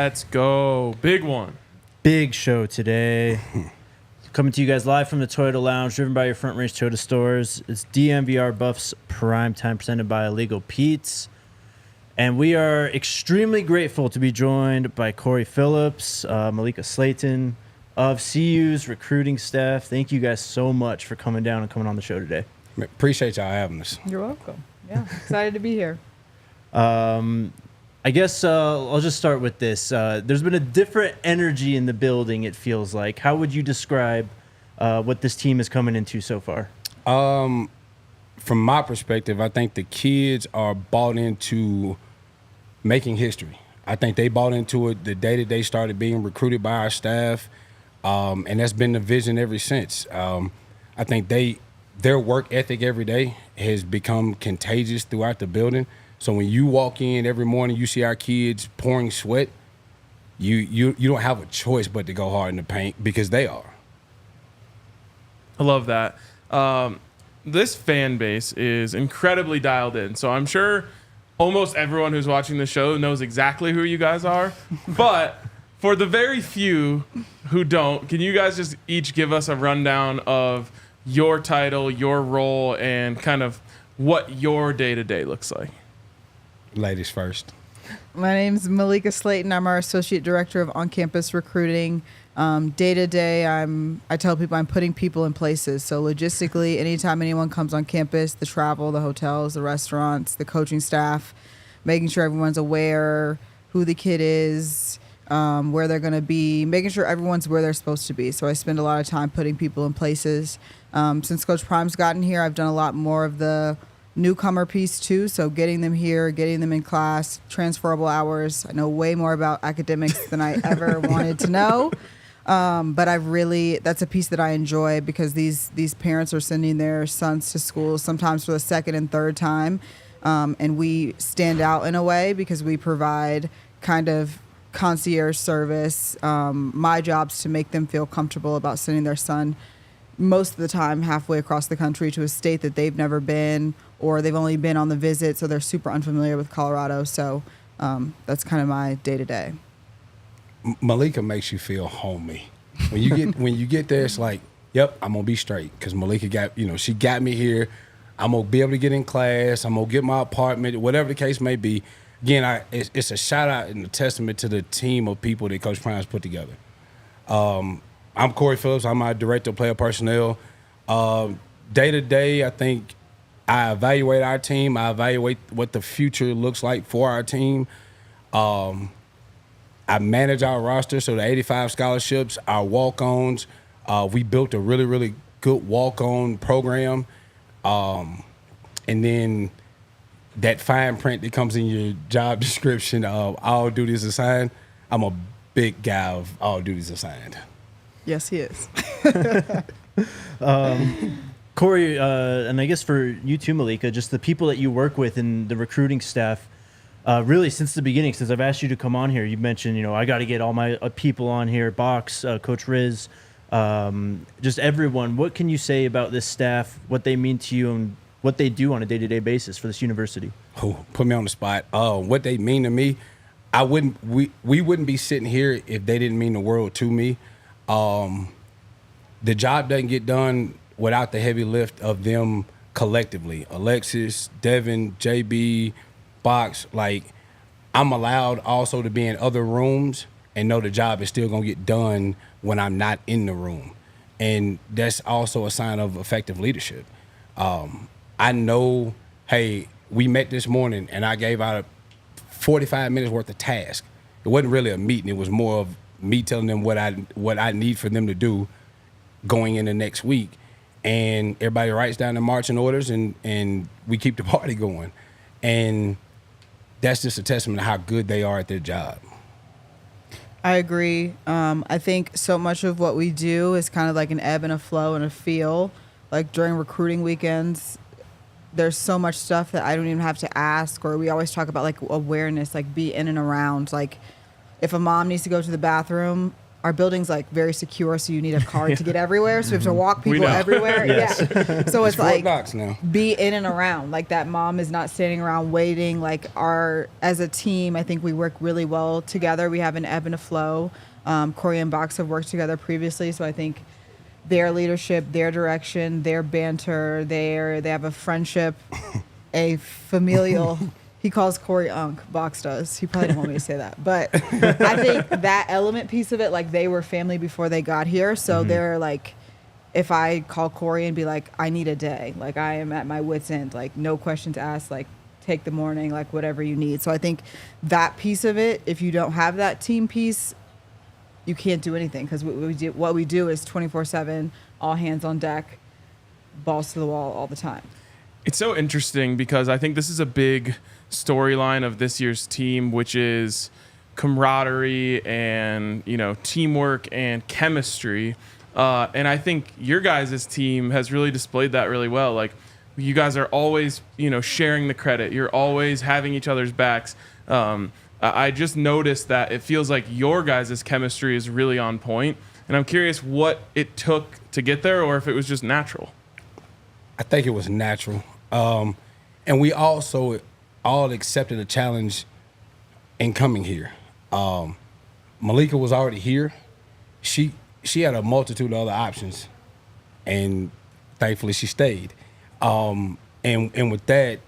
Let's go. Big one. Big show today. Coming to you guys live from the Toyota Lounge, driven by your Front Range Toyota stores. It's DNVR Buffs Prime Time, presented by Illegal Pete's. And we are extremely grateful to be joined by Corey Phillips, Maileka Slayton of CU's recruiting staff. Thank you guys so much for coming down and coming on the show today. Appreciate y'all having us. You're welcome. Yeah, excited to be here. I guess I'll just start with this. There's been a different energy in the building, it feels like. How would you describe what this team is coming into so far? From my perspective, I think the kids are bought into making history. I think they bought into it the day that they started being recruited by our staff, and that's been the vision ever since. I think their work ethic every day has become contagious throughout the building. So when you walk in every morning, you see our kids pouring sweat, you don't have a choice but to go hard in the paint because they are. I love that. This fan base is incredibly dialed in. So I'm sure almost everyone who's watching the show knows exactly who you guys are. But for the very few who don't, can you guys just each give us a rundown of your title, your role, and kind of what your day-to-day looks like? Ladies first. My name's Maileka Slayton. I'm our Associate Director of On-Campus Recruiting. Day-to-day, I tell people I'm putting people in places. So logistically, anytime anyone comes on campus, the travel, the hotels, the restaurants, the coaching staff, making sure everyone's aware who the kid is, where they're going to be, making sure everyone's where they're supposed to be. So I spend a lot of time putting people in places. Since Coach Prime's gotten here, I've done a lot more of the newcomer piece too, so getting them here, getting them in class, transferable hours. I know way more about academics than I ever wanted to know, but that's a piece that I enjoy because these parents are sending their sons to school sometimes for the second and third time, and we stand out in a way because we provide kind of concierge service. My job's to make them feel comfortable about sending their son most of the time halfway across the country to a state that they've never been, or they've only been on the visit, so they're super unfamiliar with Colorado. So that's kind of my day-to-day. Maileka makes you feel homey. When you get there, it's like, yep, I'm gonna be straight because Maileka she got me here. I'm gonna be able to get in class. I'm gonna get my apartment, whatever the case may be. Again, it's a shout out and a testament to the team of people that Coach Prime's put together. I'm Corey Phillips. I'm our Director of Player Personnel. Day-to-day, I think I evaluate our team. I evaluate what the future looks like for our team. I manage our roster, so the 85 scholarships, our walk-ons. We built a really, really good walk-on program. And then that fine print that comes in your job description of all duties assigned, I'm a big guy of all duties assigned. Yes, he is. Corey, and I guess for you too, Maileka, just the people that you work with in the recruiting staff, really since the beginning, since I've asked you to come on here, you mentioned, I got to get all my people on here, Box, Coach Riz, just everyone. What can you say about this staff, what they mean to you, and what they do on a day-to-day basis for this university? Oh, put me on the spot. What they mean to me, we wouldn't be sitting here if they didn't mean the world to me. The job doesn't get done without the heavy lift of them collectively. Alexis, Devin, JB, Box, I'm allowed also to be in other rooms and know the job is still gonna get done when I'm not in the room. And that's also a sign of effective leadership. I know, hey, we met this morning and I gave out 45 minutes worth of task. It wasn't really a meeting, it was more of me telling them what I need for them to do going into next week. And everybody writes down the marching orders and we keep the party going. And that's just a testament to how good they are at their job. I agree. I think so much of what we do is kind of like an ebb and a flow and a feel. Like during recruiting weekends, there's so much stuff that I don't even have to ask, or we always talk about awareness, be in and around. If a mom needs to go to the bathroom, our building's like very secure, so you need a card to get everywhere. So we have to walk people know. everywhere. Yes. Yeah. So it's Fort like Knox now. be in and around. Like that mom is not standing around waiting. Like as a team, I think we work really well together. We have an ebb and a flow. Corey and Box have worked together previously, so I think their leadership, their direction, their banter, they have a friendship, a familial. He calls Corey Unc. Box does. He probably didn't want me to say that, but I think that element piece of it, like they were family before they got here, so they're like, if I call Corey and be like, I need a day, like I am at my wit's end, like no questions asked, like take the morning, like whatever you need. So I think that piece of it, if you don't have that team piece, you can't do anything, because what we do is 24/7, all hands on deck, balls to the wall all the time. It's so interesting because I think this is a big storyline of this year's team, which is camaraderie and, teamwork and chemistry. And I think your guys' team has really displayed that really well. Like, you guys are always, sharing the credit. You're always having each other's backs. I just noticed that it feels like your guys' chemistry is really on point. And I'm curious what it took to get there, or if it was just natural. I think it was natural. And we also all accepted a challenge in coming here. Maileka was already here. She had a multitude of other options, and thankfully she stayed. And with that,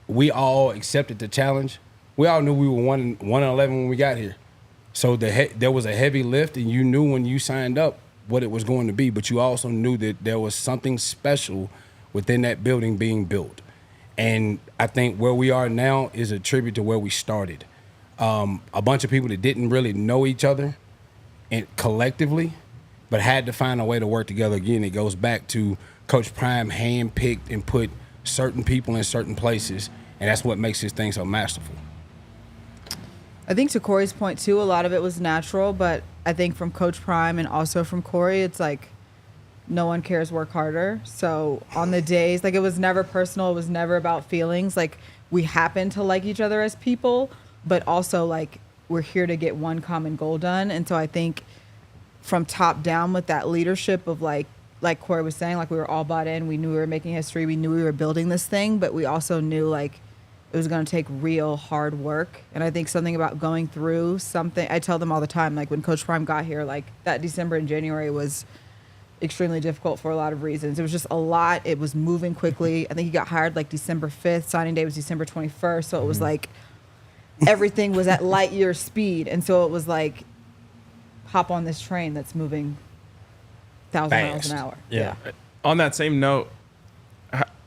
we all accepted the challenge. We all knew we were 1-11 when we got here. So there was a heavy lift, and you knew when you signed up what it was going to be, but you also knew that there was something special within that building being built. And I think where we are now is a tribute to where we started. A bunch of people that didn't really know each other and collectively, but had to find a way to work together. Again, it goes back to Coach Prime handpicked and put certain people in certain places, and that's what makes this thing so masterful. I think to Corey's point too, a lot of it was natural, but I think from Coach Prime and also from Corey, it's like no one cares, work harder. So on the days, like it was never personal, it was never about feelings. Like we happen to like each other as people, but also like we're here to get one common goal done. And so I think from top down with that leadership of like Corey was saying, like we were all bought in, we knew we were making history, we knew we were building this thing, but we also knew like it was going to take real hard work. And I think something about going through something, I tell them all the time, like when Coach Prime got here, like that December and January was extremely difficult for a lot of reasons. It was just a lot. It was moving quickly. I think he got hired like December 5th. Signing day was December 21st. So it was like everything was at light year speed. And so it was like, hop on this train that's moving 1,000 miles an hour. Yeah. On that same note,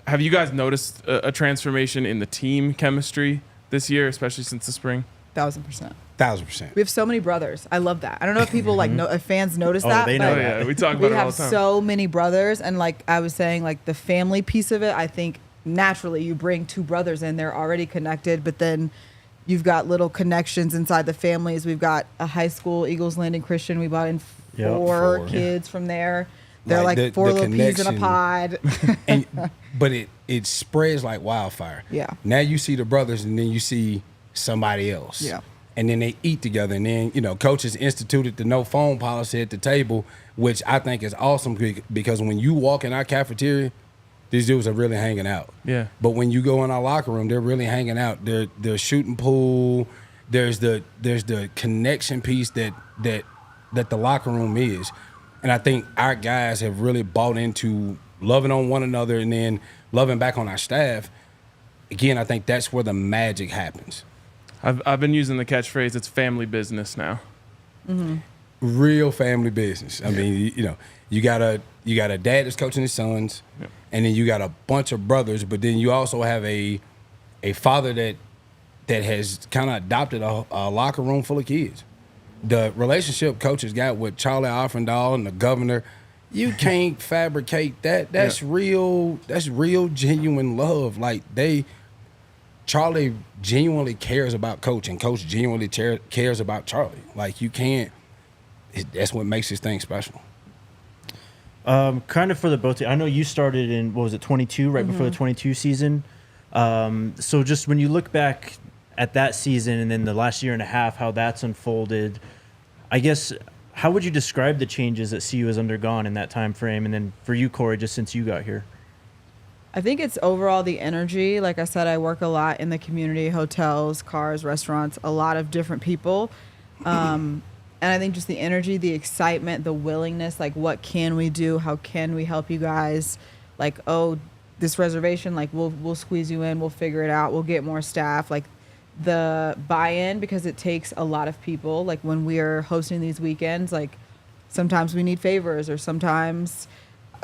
have you guys noticed a transformation in the team chemistry this year, especially since the spring? 1,000%. 1,000%. We have so many brothers. I love that. I don't know if people like know, if fans notice Oh, that. they know but that. Yeah, we talk we about it all have the time. so many brothers, and like I was saying, like the family piece of it, I think naturally you bring two brothers in, they're already connected, but then you've got little connections inside the families. We've got a high school, Eagles Landing Christian. We brought in four kids from there. They're like four little peas in a pod. But it spreads like wildfire. Yeah. Now you see the brothers, and then you see somebody else. Yeah. And then they eat together. And then, coaches instituted the no phone policy at the table, which I think is awesome because when you walk in our cafeteria, these dudes are really hanging out. Yeah. But when you go in our locker room, they're really hanging out. They're shooting pool. There's the connection piece that the locker room is. And I think our guys have really bought into loving on one another and then loving back on our staff. Again, I think that's where the magic happens. I've been using the catchphrase, it's family business now. Mm-hmm. Real family business. I mean, you got a dad that's coaching his sons, and then you got a bunch of brothers, but then you also have a father that has kind of adopted a locker room full of kids. The relationship coaches got with Charlie Offendahl and the governor, you can't fabricate that. That's real. That's real, genuine love. Like Charlie genuinely cares about Coach, and Coach genuinely cares about Charlie. Like you can't. That's what makes this thing special. Kind of for the both. I know you started in 22, right before the 22 season. So just when you look back at that season and then the last year and a half, how that's unfolded, I guess how would you describe the changes that CU has undergone in that time frame? And then for you, Corey, just since you got here. I think it's overall the energy. Like I said, I work a lot in the community, hotels, cars, restaurants, a lot of different people. And I think just the energy, the excitement, the willingness, like what can we do? How can we help you guys? Like, oh, this reservation, like we'll squeeze you in, we'll figure it out, we'll get more staff. Like the buy-in, because it takes a lot of people. Like when we are hosting these weekends, like sometimes we need favors, or sometimes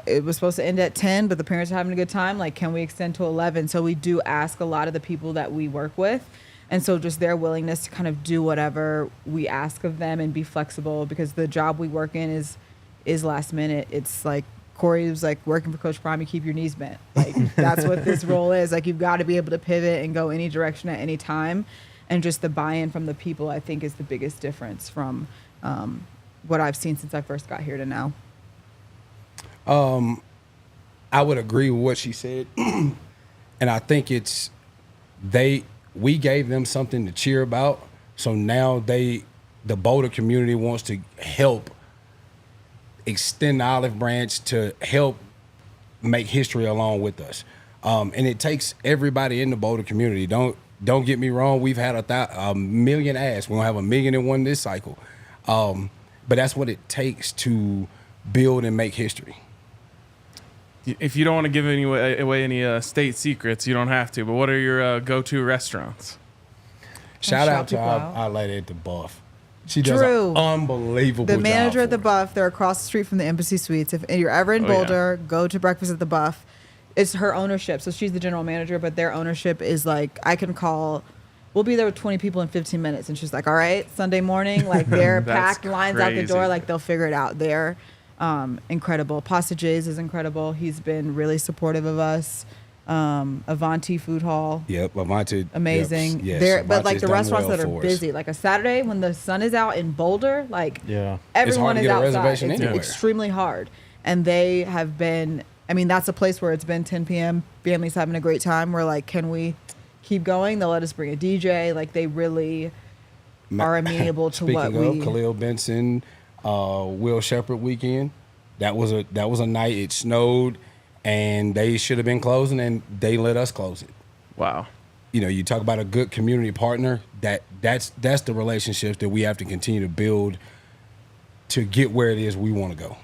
it was supposed to end at 10, but the parents are having a good time. Like, can we extend to 11? So we do ask a lot of the people that we work with. And so just their willingness to kind of do whatever we ask of them and be flexible, because the job we work in is last minute. It's like Corey was like, working for Coach Prime, you keep your knees bent. Like that's what this role is. Like you've got to be able to pivot and go any direction at any time. And just the buy-in from the people, I think, is the biggest difference from what I've seen since I first got here to now. I would agree with what she said. And I think we gave them something to cheer about. So now the Boulder community wants to help extend the olive branch to help make history along with us. And it takes everybody in the Boulder community. Don't get me wrong. We've had a million asks. We're going to have 1 million and one this cycle. But that's what it takes to build and make history. If you don't want to give away any state secrets, you don't have to. But what are your go-to restaurants? Shout out to people out. our lady at the Buff. She does Drew, an unbelievable job. The manager at the for us. Buff, they're across the street from the Embassy Suites. If you're ever in Boulder, go to breakfast at the Buff. It's her ownership. So she's the general manager, but their ownership is like, I can call, we'll be there with 20 people in 15 minutes. And she's like, all right, Sunday morning, like they're packed, lines out the door, like they'll figure it out. They're incredible. Pasta J's is incredible. He's been really supportive of us. Avanti Food Hall. Yep, Avanti. Amazing. Yep, yes, There, but Avanti's like the done restaurants well that are for us. busy, like a Saturday when the sun is out in Boulder, like Yeah. everyone to is get a outside. reservation It's anywhere. extremely hard. And they have been, I mean, that's a place where it's been 10 p.m. Families having a great time. We're like, can we keep going? They'll let us bring a DJ. Like they really are amenable to what Speaking we. of Khalil Benson, Will Shepherd weekend, that was a night. It snowed, and they should have been closing, and they let us close it. Wow. You know, you talk about a good community partner. That's the relationships that we have to continue to build to get where it is we want to go.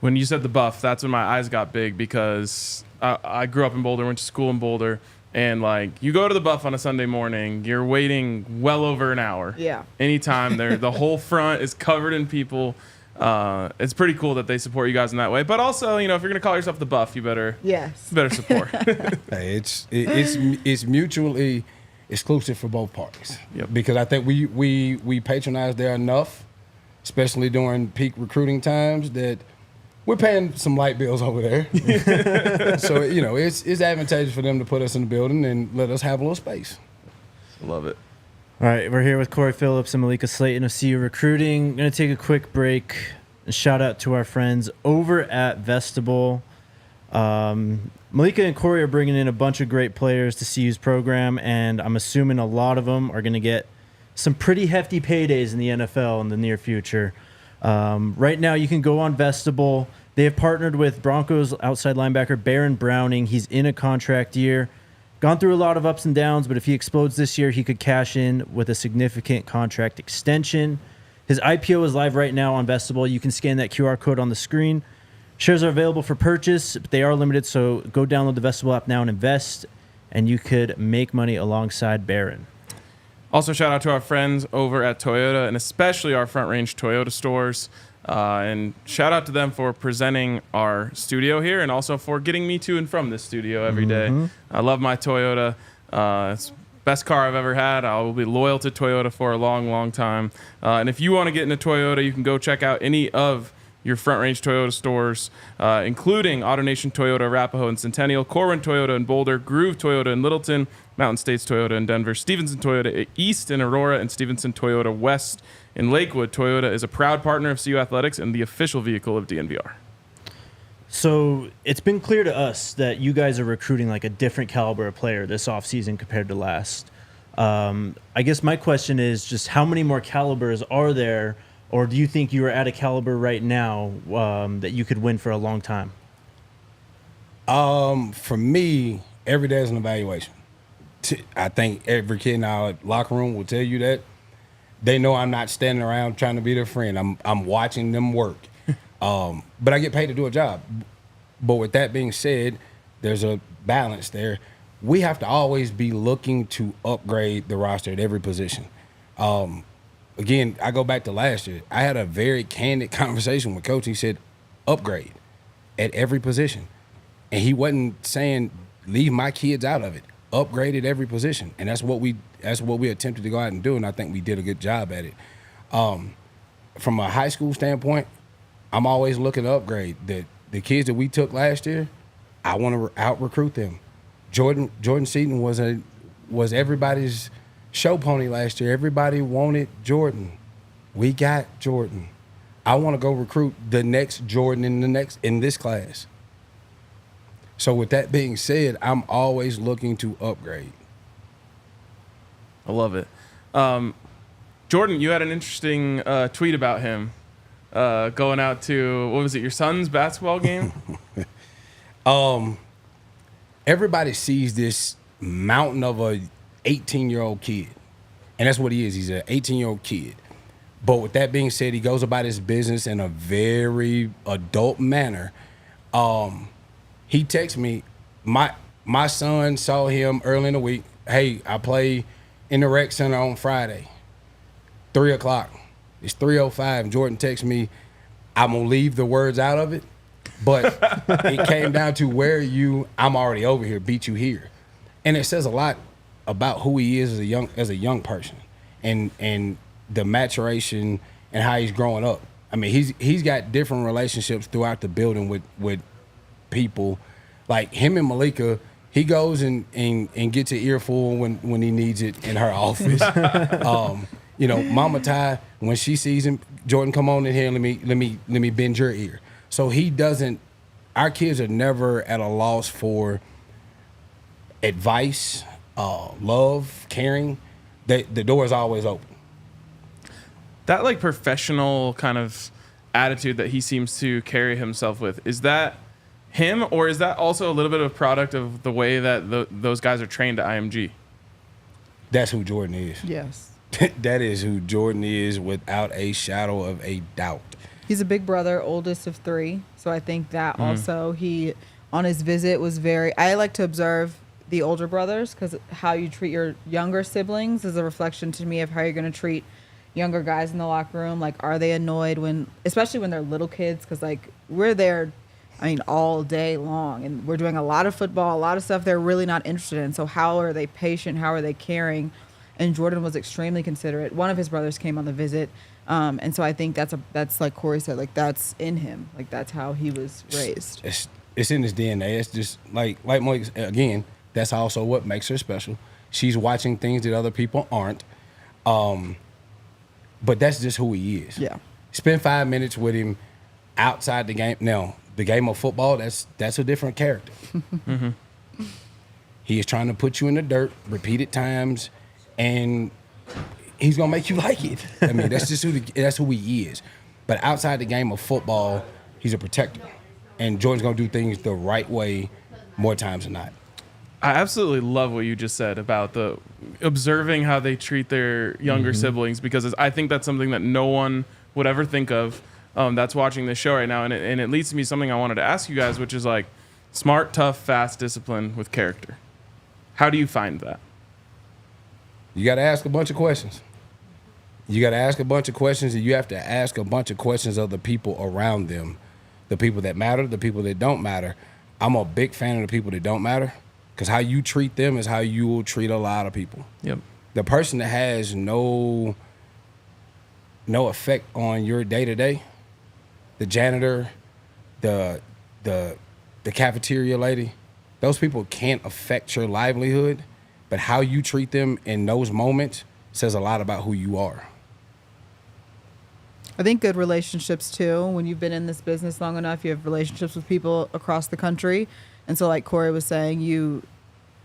When you said the Buff, that's when my eyes got big, because I grew up in Boulder, went to school in Boulder, and like you go to the Buff on a Sunday morning, you're waiting well over an hour. Yeah. Anytime there, the whole front is covered in people. It's pretty cool that they support you guys in that way. But also, you know, if you're gonna call yourself the Buff, you better support. Hey, it's mutually exclusive for both parties. Yep. Because I think we patronize there enough, especially during peak recruiting times, that we're paying some light bills over there. So, you know, it's advantageous for them to put us in the building and let us have a little space. Love it. All right, we're here with Corey Phillips and Maileka Slayton of CU Recruiting. Going to take a quick break. And shout out to our friends over at Vestibule. Maileka and Corey are bringing in a bunch of great players to CU's program, and I'm assuming a lot of them are going to get some pretty hefty paydays in the NFL in the near future. Right now, you can go on Vestibule. They have partnered with Broncos outside linebacker Baron Browning. He's in a contract year. Gone through a lot of ups and downs, but if he explodes this year, he could cash in with a significant contract extension. His IPO is live right now on Vestibule. You can scan that QR code on the screen. Shares are available for purchase, but they are limited, so go download the Vestibule app now and invest, and you could make money alongside Baron. Also, shout out to our friends over at Toyota, and especially our Front Range Toyota stores. And shout out to them for presenting our studio here, and also for getting me to and from this studio every day. I love my Toyota. It's the best car I've ever had. I will be loyal to Toyota for a long, long time. And if you want to get into Toyota, you can go check out any of your Front Range Toyota stores, including AutoNation Toyota, Arapahoe and Centennial, Corwin Toyota in Boulder, Groove Toyota in Littleton, Mountain States Toyota in Denver, Stevenson Toyota East in Aurora, and Stevenson Toyota West in Lakewood. Toyota is a proud partner of CU Athletics and the official vehicle of DNVR. So it's been clear to us that you guys are recruiting like a different caliber of player this offseason compared to last. I guess my question is just how many more calibers are there Or do you think you are at a caliber right now that you could win for a long time? For me, every day is an evaluation. I think every kid in our locker room will tell you that. They know I'm not standing around trying to be their friend. I'm watching them work. But I get paid to do a job. But with that being said, there's a balance there. We have to always be looking to upgrade the roster at every position. Again, I go back to last year. I had a very candid conversation with Coach. He said, upgrade at every position. And he wasn't saying, leave my kids out of it. Upgrade at every position. And that's what we attempted to go out and do, and I think we did a good job at it. From a high school standpoint, I'm always looking to upgrade. The kids that we took last year, I want to out-recruit them. Jordan Seaton was everybody's show pony last year. Everybody wanted Jordan. We got Jordan. I want to go recruit the next Jordan in this class. So with that being said, I'm always looking to upgrade. I love it. Jordan, you had an interesting tweet about him going out to, what was it, your son's basketball game? Everybody sees this mountain of a 18-year-old kid, and that's what he is. He's an 18-year-old kid. But with that being said, he goes about his business in a very adult manner. He texts me, my son saw him early in the week. Hey, I play in the rec center on Friday, 3 o'clock. It's 3:05. Jordan texts me, I'm going to leave the words out of it, but it came down to where are you? I'm already over here, beat you here. And it says a lot about who he is as a young person and the maturation and how he's growing up. I mean, he's got different relationships throughout the building with people. Like him and Maileka, he goes and gets an earful when he needs it in her office. Mama Ty, when she sees him, Jordan, come on in here, let me bend your ear. So he doesn't. Our kids are never at a loss for advice, love, caring. The door is always open. That like professional kind of attitude that he seems to carry himself with, is that him, or is that also a little bit of a product of the way that those guys are trained at IMG? That's who Jordan is. Yes. That is who Jordan is without a shadow of a doubt. He's a big brother, oldest of 3. So I think that also he, on his visit, was very... I like to observe the older brothers because how you treat your younger siblings is a reflection to me of how you're going to treat younger guys in the locker room. Like, are they annoyed especially when they're little kids? Because, like, we're there, all day long. And we're doing a lot of football, a lot of stuff they're really not interested in. So how are they patient? How are they caring? And Jordan was extremely considerate. One of his brothers came on the visit. And so I think that's like Corey said, like that's in him. Like that's how he was raised. It's in his DNA. It's just like Malik, again, that's also what makes her special. She's watching things that other people aren't. But that's just who he is. Yeah. Spend 5 minutes with him outside the game. Now, the game of football, that's a different character. Mm-hmm. He is trying to put you in the dirt repeated times, and he's gonna make you like it. I mean, that's just that's who he is. But outside the game of football, he's a protector, and Jordan's gonna do things the right way more times than not. I absolutely love what you just said about the observing how they treat their younger siblings, because I think that's something that no one would ever think of that's watching this show right now. And it leads to me something I wanted to ask you guys, which is like smart, tough, fast discipline with character. How do you find that? You got to ask a bunch of questions. You got to ask a bunch of questions, and you have to ask a bunch of questions of the people around them, the people that matter, the people that don't matter. I'm a big fan of the people that don't matter, because how you treat them is how you will treat a lot of people. Yep. The person that has no effect on your day-to-day, the janitor, the cafeteria lady, those people can't affect your livelihood, but how you treat them in those moments says a lot about who you are. I think good relationships too. When you've been in this business long enough, you have relationships with people across the country. And so like Corey was saying, you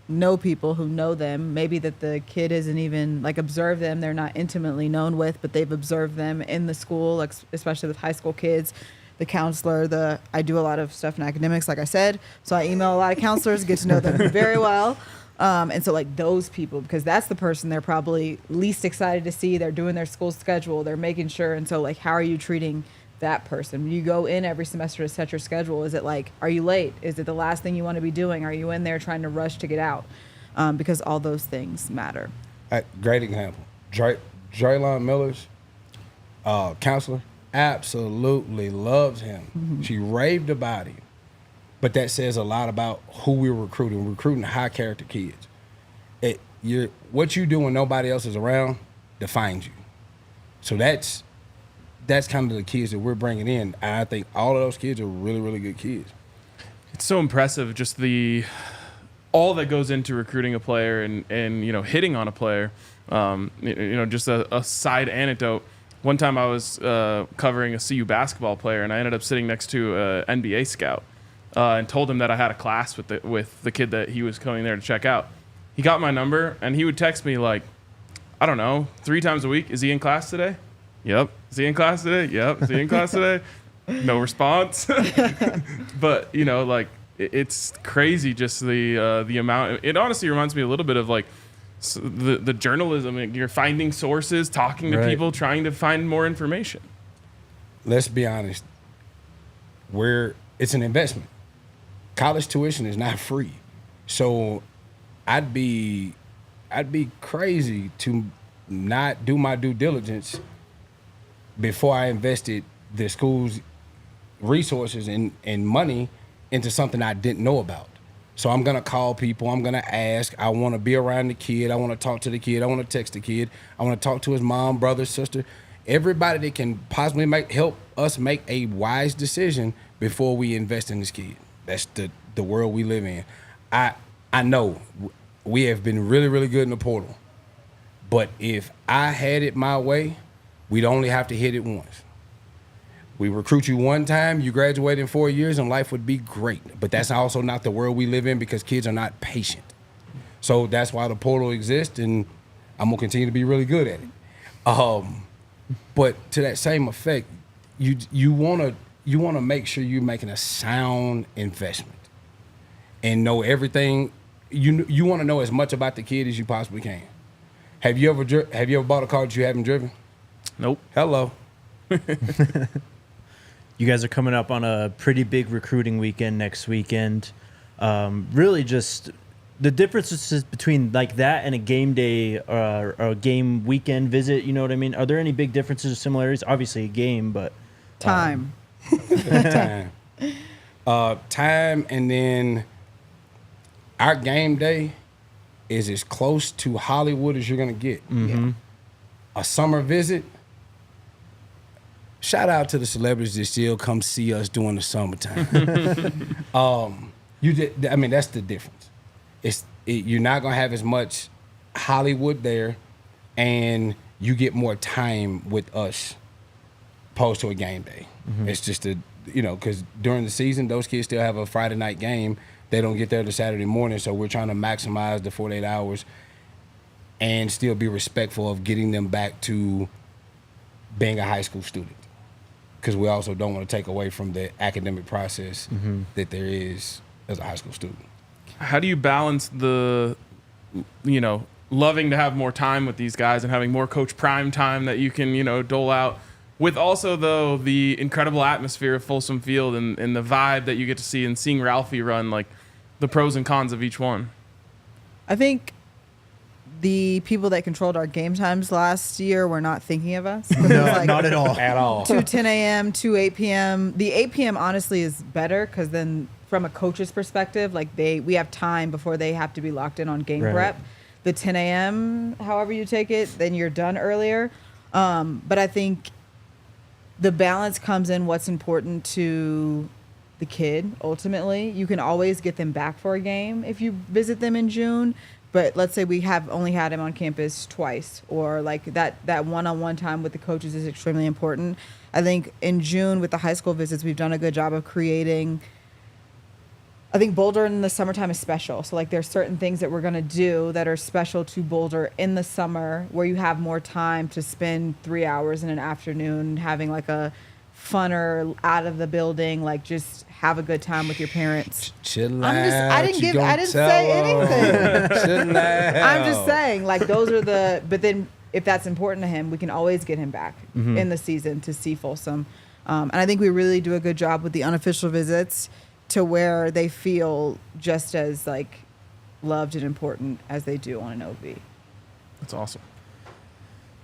know people who know them, maybe that the kid isn't even like observed them, they're not intimately known with, but they've observed them in the school, like especially with high school kids. The counselor, I do a lot of stuff in academics, like I said, so I email a lot of counselors, get to know them very well. And so like those people, because that's the person they're probably least excited to see. They're doing their school schedule, they're making sure. And so like, how are you treating that person? When you go in every semester to set your schedule, is it like, are you late? Is it the last thing you want to be doing? Are you in there trying to rush to get out? Because all those things matter. Great example. Drelon Miller's counselor absolutely loves him. Mm-hmm. She raved about him. But that says a lot about who we're recruiting. We're recruiting high character kids. What you do when nobody else is around defines you. So that's kind of the kids that we're bringing in. And I think all of those kids are really, really good kids. It's so impressive, just all that goes into recruiting a player and hitting on a player. Just a side anecdote. One time I was covering a CU basketball player, and I ended up sitting next to an NBA scout and told him that I had a class with the kid that he was coming there to check out. He got my number, and he would text me like, I don't know, 3 times a week. Is he in class today? Yep. Is he in class today? Yep. Is he in class today? No response. But it's crazy just the amount. It honestly reminds me a little bit of like the journalism. You're finding sources, talking to people, trying to find more information. Let's be honest. It's an investment. College tuition is not free. So I'd be crazy to not do my due diligence before I invested the school's resources and money into something I didn't know about. So I'm going to call people. I'm going to ask. I want to be around the kid. I want to talk to the kid. I want to text the kid. I want to talk to his mom, brother, sister, everybody that can possibly help us make a wise decision before we invest in this kid. That's the world we live in. I know we have been really, really good in the portal. But if I had it my way, we'd only have to hit it once. We recruit you one time, you graduate in 4 years, and life would be great. But that's also not the world we live in because kids are not patient. So that's why the portal exists, and I'm going to continue to be really good at it. But to that same effect, you want to make sure you're making a sound investment and know everything. You want to know as much about the kid as you possibly can. Have you ever bought a car that you haven't driven? Nope. Hello. You guys are coming up on a pretty big recruiting weekend next weekend. Really just the differences between like that and a game day or a game weekend visit, you know what I mean? Are there any big differences or similarities? Obviously a game, but... Time. Time, and then our game day is as close to Hollywood as you're going to get. Mm-hmm. A summer visit, shout out to the celebrities that still come see us during the summertime. That's the difference. You're not going to have as much Hollywood there, and you get more time with us opposed to a game day. Mm-hmm. It's just because during the season, those kids still have a Friday night game. They don't get there till Saturday morning, so we're trying to maximize the 48 hours and still be respectful of getting them back to being a high school student. Because we also don't want to take away from the academic process that there is as a high school student. How do you balance the, loving to have more time with these guys and having more Coach Prime time that you can, dole out, with also, though, the incredible atmosphere of Folsom Field and the vibe that you get to see and seeing Ralphie run, like the pros and cons of each one? I think the people that controlled our game times last year were not thinking of us. No, not at all. At all. 2 10 a.m., 2 8 p.m. The 8 p.m. honestly is better because then from a coach's perspective, like we have time before they have to be locked in on game prep. The 10 a.m., however you take it, then you're done earlier. But I think the balance comes in what's important to the kid, ultimately. You can always get them back for a game if you visit them in June. But let's say we have only had him on campus twice, or like that one-on-one time with the coaches is extremely important. I think in June with the high school visits, we've done a good job of creating I think Boulder in the summertime is special. So like there's certain things that we're going to do that are special to Boulder in the summer where you have more time to spend 3 hours in an afternoon having like a funner out of the building, like just have a good time with your parents. Chill out. I didn't say anything. Chill out. I'm just saying like those are but then if that's important to him, we can always get him back in the season to see Folsom. And I think we really do a good job with the unofficial visits to where they feel just as like loved and important as they do on an OV. That's awesome.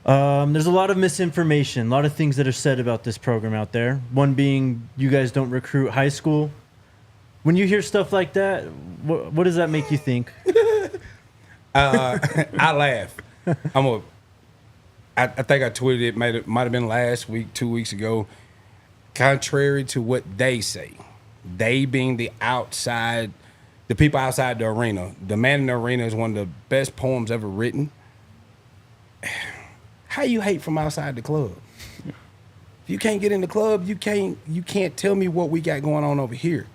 There's a lot of misinformation, a lot of things that are said about this program out there. One being you guys don't recruit high school. When you hear stuff like that, what does that make you think? I laugh. I think I tweeted it. Might have been last week, 2 weeks ago. Contrary to what they say, they being the people outside the arena. The Man in the Arena is one of the best poems ever written. How you hate from outside the club? If you can't get in the club, you can't tell me what we got going on over here.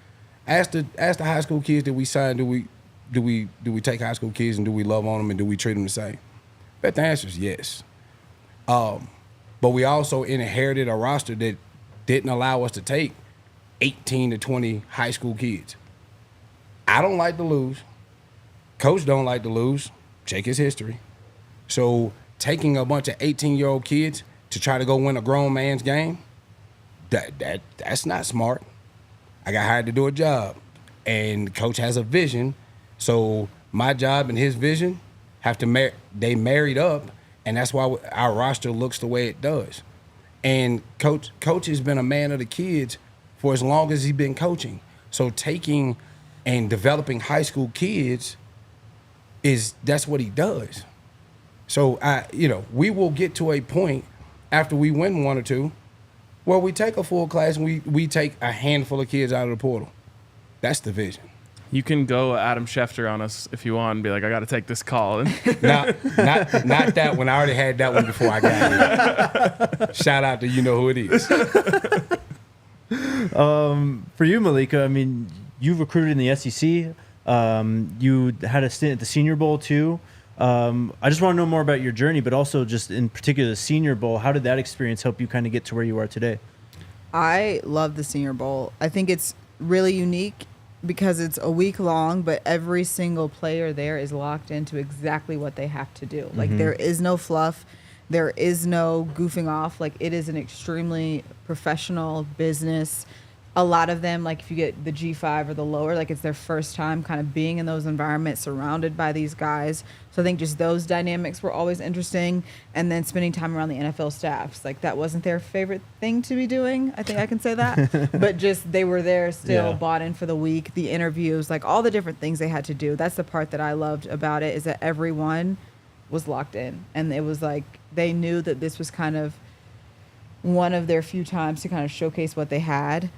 Ask the high school kids that we signed. Do we take high school kids and do we love on them and do we treat them the same? Bet the answer is yes. But we also inherited a roster that didn't allow us to take 18 to 20 high school kids. I don't like to lose. Coach don't like to lose. Check his history. So taking a bunch of 18-year-old kids to try to go win a grown man's game, that's not smart. I got hired to do a job, and Coach has a vision. So my job and his vision they married up, and that's why our roster looks the way it does. And Coach has been a man of the kids for as long as he's been coaching. So taking and developing high school kids that's what he does. So we will get to a point after we win one or two where we take a full class and we take a handful of kids out of the portal. That's the vision. You can go Adam Schefter on us if you want and be like, I got to take this call. not that one. I already had that one before I got here. Shout out to you know who it is. For you, Maileka, I mean, you recruited in the SEC. You had a stint at the Senior Bowl too. I just want to know more about your journey, but also just in particular the Senior Bowl. How did that experience help you kind of get to where you are today? I love the Senior Bowl. I think it's really unique because it's a week long, but every single player there is locked into exactly what they have to do. Like there is no fluff. There is no goofing off. Like it is an extremely professional business. A lot of them, like if you get the G5 or the lower, like it's their first time kind of being in those environments surrounded by these guys. So I think just those dynamics were always interesting. And then spending time around the NFL staffs, like that wasn't their favorite thing to be doing. I think I can say that. But just they were there still, bought in for the week, the interviews, like all the different things they had to do. That's the part that I loved about it, is that everyone was locked in. And it was like they knew that this was kind of one of their few times to kind of showcase what they had.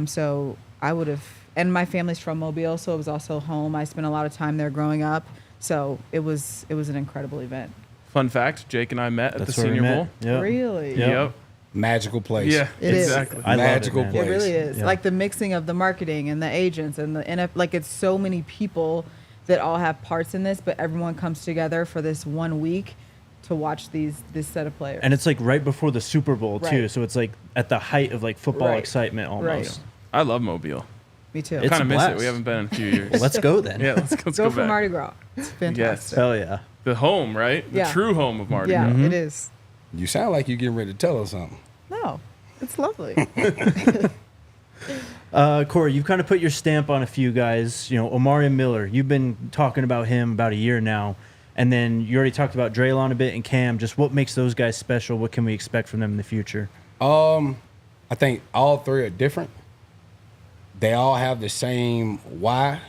So I would have, and my family's from Mobile, so it was also home. I spent a lot of time there growing up. So it was an incredible event. Fun fact, Jake and I met at the Senior Bowl. Yep. Really? Yep. Magical place. Yeah, It is. exactly. I love Magical it, man. place. It really is. Yeah. Like the mixing of the marketing and the agents and the NF, like it's so many people that all have parts in this, but everyone comes together for this 1 week to watch this set of players. And it's like right before the Super Bowl too, Right. so it's like at the height of like football Right. excitement almost. Right. I love Mobile. Me too. It's Kind a of miss it. blast. We haven't been in a few years. Well, let's go then. Yeah, let's Go go for back. Mardi Gras. It's fantastic. Hell yeah. The home, right? The Yeah. true home of Mardi Yeah, Gras. it is. You sound like you're getting ready to tell us something. No, it's lovely. Corey, you've kind of put your stamp on a few guys. You know, Omarion Miller, you've been talking about him about a year now. And then you already talked about Drelon a bit and Cam. Just what makes those guys special? What can we expect from them in the future? I think all three are different. They all have the same why.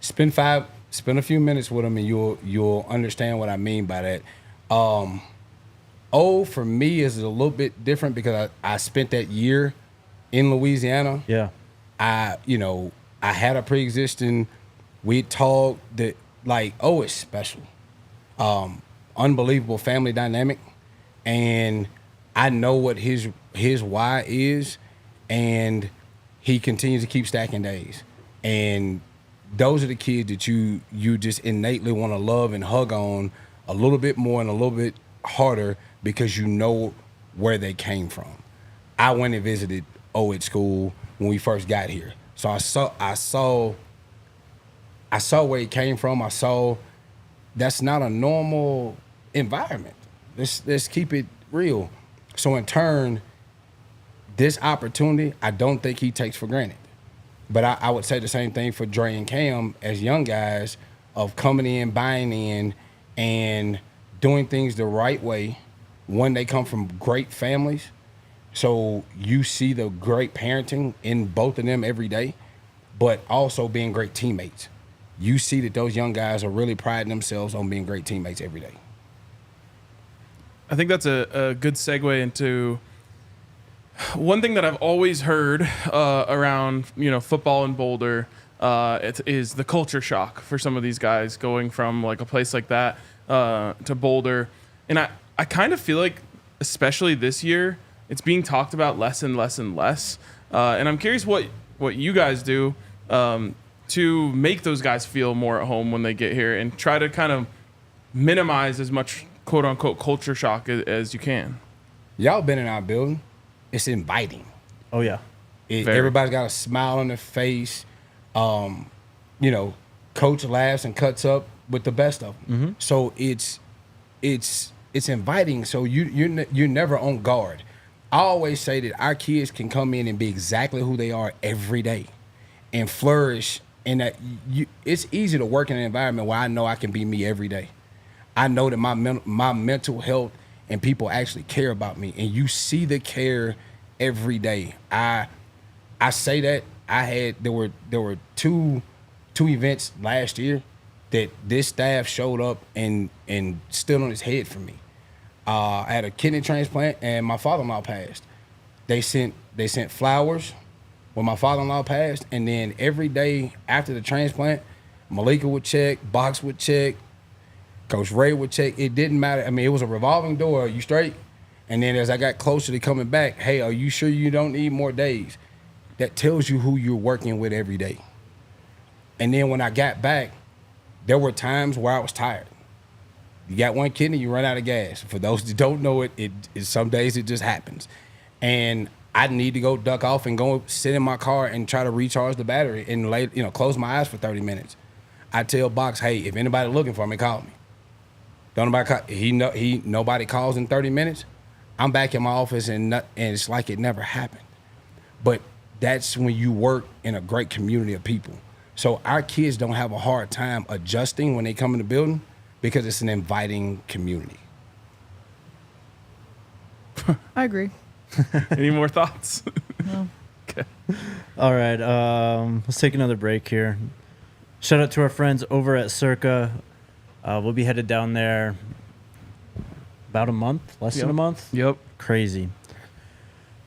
Spend a few minutes with them and you'll understand what I mean by that. For me is a little bit different because I spent that year in Louisiana. Yeah. I had a pre-existing, we talked that like, it's special. Unbelievable family dynamic. And I know what his why is, and he continues to keep stacking days. And those are the kids that you just innately want to love and hug on a little bit more and a little bit harder because you know where they came from. I went and visited at school when we first got here. So I saw where he came from. I saw that's not a normal environment. Let's keep it real. So in turn, this opportunity, I don't think he takes for granted. But I would say the same thing for Dre and Cam as young guys of coming in, buying in, and doing things the right way. One, they come from great families. So you see the great parenting in both of them every day, but also being great teammates. You see that those young guys are really priding themselves on being great teammates every day. I think that's a good segue into one thing that I've always heard around football in Boulder. It is the culture shock for some of these guys going from like a place like that to Boulder, and I kind of feel like, especially this year, it's being talked about less and less and less. And I'm curious what you guys do to make those guys feel more at home when they get here and try to kind of minimize as much quote unquote culture shock as you can. Y'all been in our building. It's inviting. Oh, yeah. Everybody's got a smile on their face. Coach laughs and cuts up with the best of them. Mm-hmm. So it's inviting. So you're never on guard. I always say that our kids can come in and be exactly who they are every day and flourish. And that it's easy to work in an environment where I know I can be me every day. I know that my mental health and people actually care about me, and you see the care every day. I say that there were two events last year that this staff showed up and stood on his head for me. I had a kidney transplant and my father-in-law passed. They sent flowers when my father-in-law passed, and then every day after the transplant, Maileka would check, Box would check, Coach Ray would check. It didn't matter. I mean, it was a revolving door. Are you straight? And then as I got closer to coming back, hey, are you sure you don't need more days? That tells you who you're working with every day. And then when I got back, there were times where I was tired. You got one kidney, you run out of gas. For those that don't know it some days it just happens. And I need to go duck off and go sit in my car and try to recharge the battery and close my eyes for 30 minutes. I tell Box, hey, if anybody looking for me, call me. Don't nobody call, nobody calls in 30 minutes. I'm back in my office and it's like it never happened. But that's when you work in a great community of people. So our kids don't have a hard time adjusting when they come in the building because it's an inviting community. I agree. Any more thoughts? No. Okay. All right. Let's take another break here. Shout out to our friends over at Circa. We'll be headed down there about a month, less than a month. Yep. Crazy.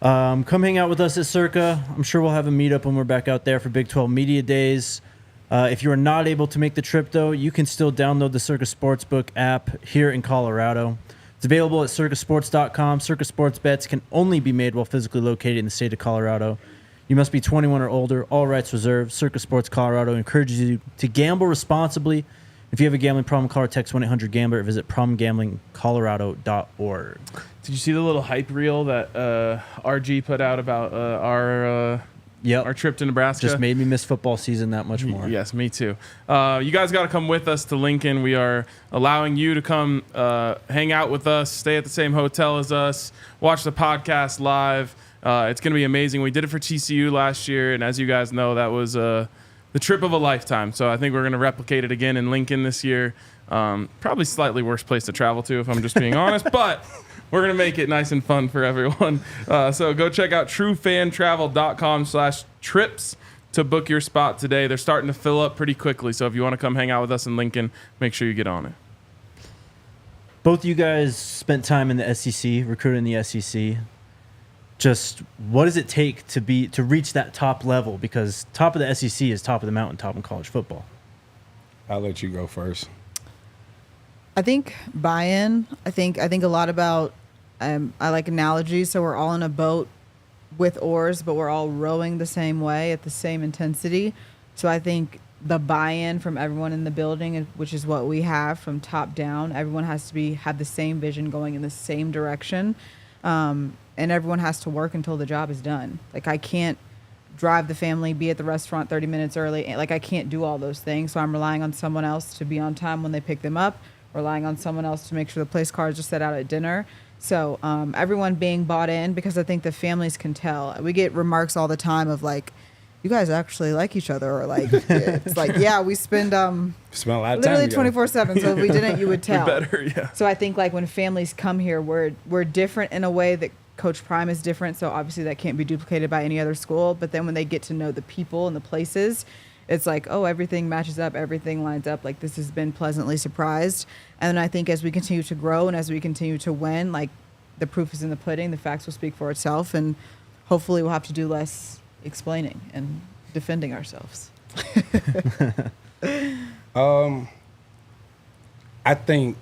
Come hang out with us at Circa. I'm sure we'll have a meetup when we're back out there for Big 12 Media Days. If you are not able to make the trip, though, you can still download the Circa Sportsbook app here in Colorado. It's available at circasports.com. Circa Sports bets can only be made while physically located in the state of Colorado. You must be 21 or older. All rights reserved. Circa Sports Colorado encourages you to gamble responsibly. If you have a gambling problem, call or text 1-800-GAMBLER or visit problemgamblingcolorado.org. Did you see the little hype reel that RG put out about our trip to Nebraska? Just made me miss football season that much more. Yes, me too. You guys got to come with us to Lincoln. We are allowing you to come hang out with us, stay at the same hotel as us, watch the podcast live. It's going to be amazing. We did it for TCU last year, and as you guys know, that was the trip of a lifetime. So I think we're going to replicate it again in Lincoln this year. Probably slightly worse place to travel to, if I'm just being honest, but we're going to make it nice and fun for everyone. So go check out truefantravel.com/trips to book your spot today. They're starting to fill up pretty quickly. So if you want to come hang out with us in Lincoln, make sure you get on it. Both of you guys spent time in the SEC, recruiting the SEC. Just what does it take to reach that top level? Because top of the SEC is top of the mountain, top in college football. I'll let you go first. I think buy-in. I think a lot about. I like analogies. So we're all in a boat with oars, but we're all rowing the same way at the same intensity. So I think the buy-in from everyone in the building, which is what we have from top down, everyone has to have the same vision going in the same direction. And everyone has to work until the job is done. Like, I can't drive the family, be at the restaurant 30 minutes early. Like, I can't do all those things. So I'm relying on someone else to be on time when they pick them up, relying on someone else to make sure the place cards are set out at dinner. So everyone being bought in, because I think the families can tell. We get remarks all the time of like, you guys actually like each other, or like, it's like, yeah, we spend a lot of time literally together. 24/7. So if we didn't, you would tell. Better, yeah. So I think like when families come here, we're different in a way that Coach Prime is different. So obviously that can't be duplicated by any other school. But then when they get to know the people and the places, it's like, oh, everything matches up, everything lines up. Like, this has been pleasantly surprised. And then I think as we continue to grow and as we continue to win, like, the proof is in the pudding. The facts will speak for itself, and hopefully we'll have to do less explaining and defending ourselves. I think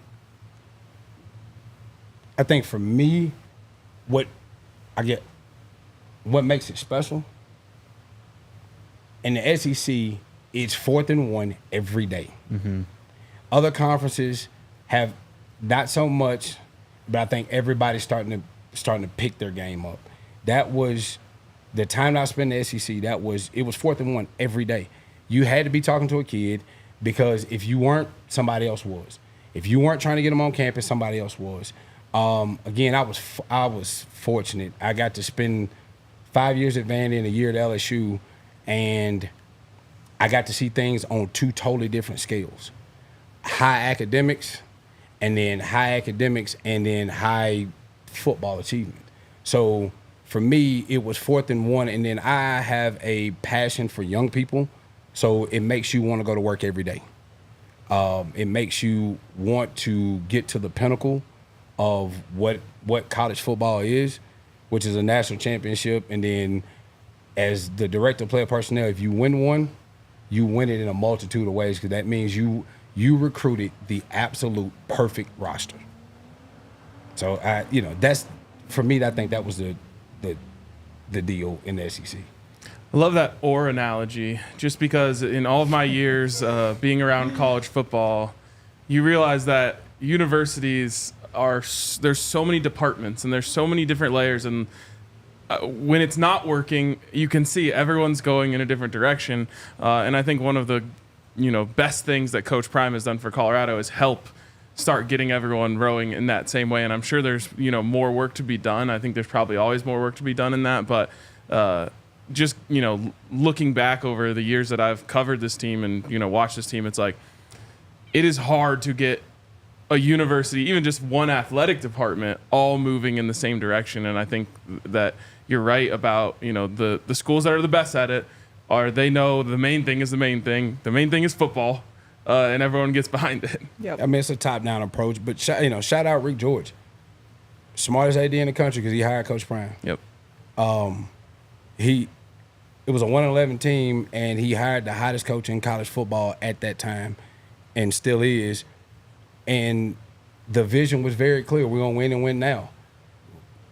for me, what makes it special in the SEC, it's 4th and 1 every day. Mm-hmm. Other conferences have not so much, but I think everybody's starting to pick their game up. That was the time that I spent in the SEC. It was 4th and 1 every day. You had to be talking to a kid, because if you weren't, somebody else was. If you weren't trying to get them on campus, somebody else was. Again, I was fortunate. I got to spend 5 years at Vandy and a year at LSU, and I got to see things on 2 totally different scales. High academics, and then high football achievement. So for me, it was 4th and 1, and then I have a passion for young people, so it makes you want to go to work every day. It makes you want to get to the pinnacle of what college football is, which is a national championship. And then as the director of player personnel, if you win one, you win it in a multitude of ways, because that means you recruited the absolute perfect roster. So that's, for me, I think that was the deal in the SEC. I love that or analogy, just because in all of my years being around college football, you realize that universities there's so many departments and there's so many different layers, and when it's not working, you can see everyone's going in a different direction. And I think one of the best things that Coach Prime has done for Colorado is help start getting everyone rowing in that same way. And I'm sure there's more work to be done. I think there's probably always more work to be done in that, but just looking back over the years that I've covered this team and watched this team, it's like it is hard to get a university, even just one athletic department, all moving in the same direction. And I think that you're right about the schools that are the best at it they know the main thing is the main thing. The main thing is football, and everyone gets behind it. Yep. I mean, it's a top-down approach, but shout out Rick George, smartest AD in the country, because he hired Coach Prime. Yep. It was a 1-11 team, and he hired the hottest coach in college football at that time, and still is. And the vision was very clear. We're gonna win and win now.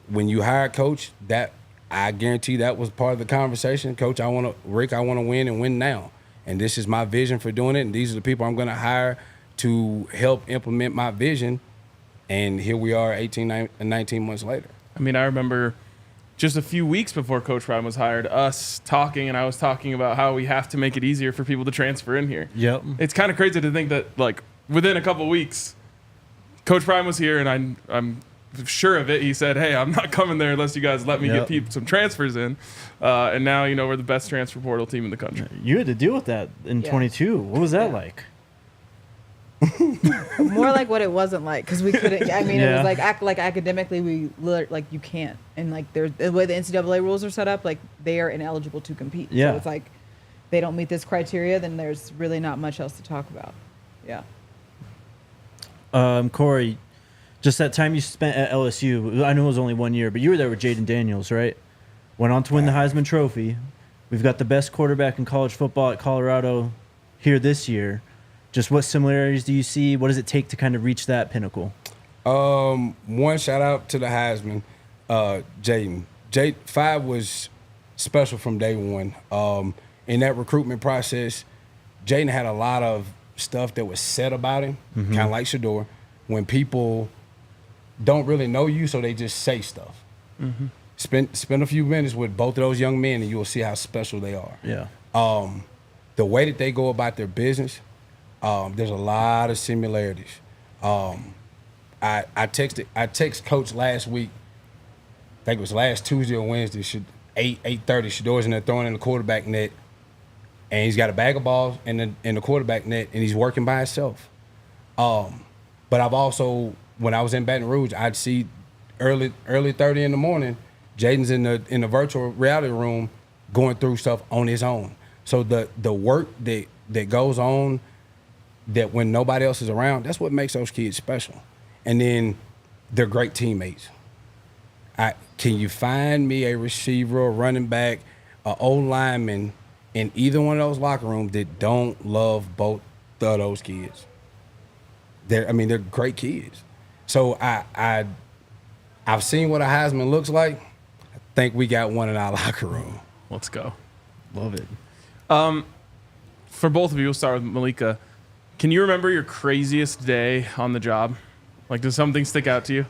When you hire a coach, that I guarantee that was part of the conversation. Coach, I want to win and win now, and this is my vision for doing it. And these are the people I'm gonna hire to help implement my vision. And here we are, 18 and 19 months later. I mean, I remember just a few weeks before Coach Prime was hired, us talking, and I was talking about how we have to make it easier for people to transfer in here. Yep. It's kind of crazy to think that, like, within a couple weeks, Coach Prime was here, and I'm sure of it. He said, hey, I'm not coming there unless you guys let me get some transfers in. And now, we're the best transfer portal team in the country. You had to deal with that in 22. What was that like? More like what it wasn't like, because we couldn't. I mean, it was like academically, you can't, and like the way the NCAA rules are set up, like they are ineligible to compete. Yeah. So it's like they don't meet this criteria, then there's really not much else to talk about. Yeah. Corey, just that time you spent at LSU, I know it was only 1 year, but you were there with Jayden Daniels, right? Went on to win the Heisman Trophy. We've got the best quarterback in college football at Colorado here this year. Just what similarities do you see? What does it take to kind of reach that pinnacle? One, shout out to the Heisman, Jayden. 5 was special from day one. in that recruitment process, Jayden had a lot of stuff that was said about him, kind of like Shedeur, when people don't really know you, so they just say stuff. Spend a few minutes with both of those young men, and you will see how special they are. Yeah. The way that they go about their business, there's a lot of similarities. I text Coach last week. I think it was last Tuesday or Wednesday. 8:30. Shedeur's in there throwing in the quarterback net, and he's got a bag of balls in the quarterback net, and he's working by himself. But I've also, when I was in Baton Rouge, I'd see early 30 in the morning, Jayden's in the virtual reality room going through stuff on his own. So the work that goes on, that when nobody else is around, that's what makes those kids special. And then they're great teammates. Can you find me a receiver, a running back, an old lineman in either one of those locker rooms that don't love both of those kids? They're great kids. So I've seen what a Heisman looks like. I think we got one in our locker room. Let's go. Love it. For both of you, we'll start with Maileka. Can you remember your craziest day on the job? Like, does something stick out to you?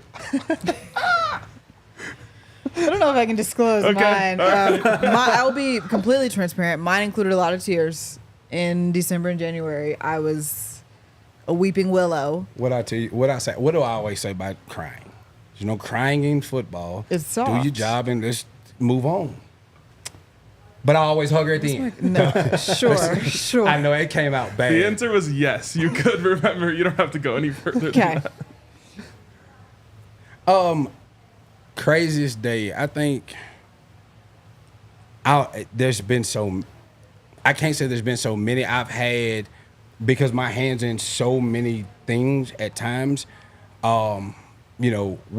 I don't know if I can disclose Okay. mine. I'll be completely transparent. Mine included a lot of tears in December and January. I was a weeping willow. What I tell you, what do I always say about crying? Crying in football. It's soft. Do your job and just move on. But I always hug her at the end. No, sure. I know it came out bad. The answer was yes. You could remember. You don't have to go any further Okay. than that. Craziest day, I think. There's been so. I can't say there's been so many I've had, because my hands in so many things at times. We're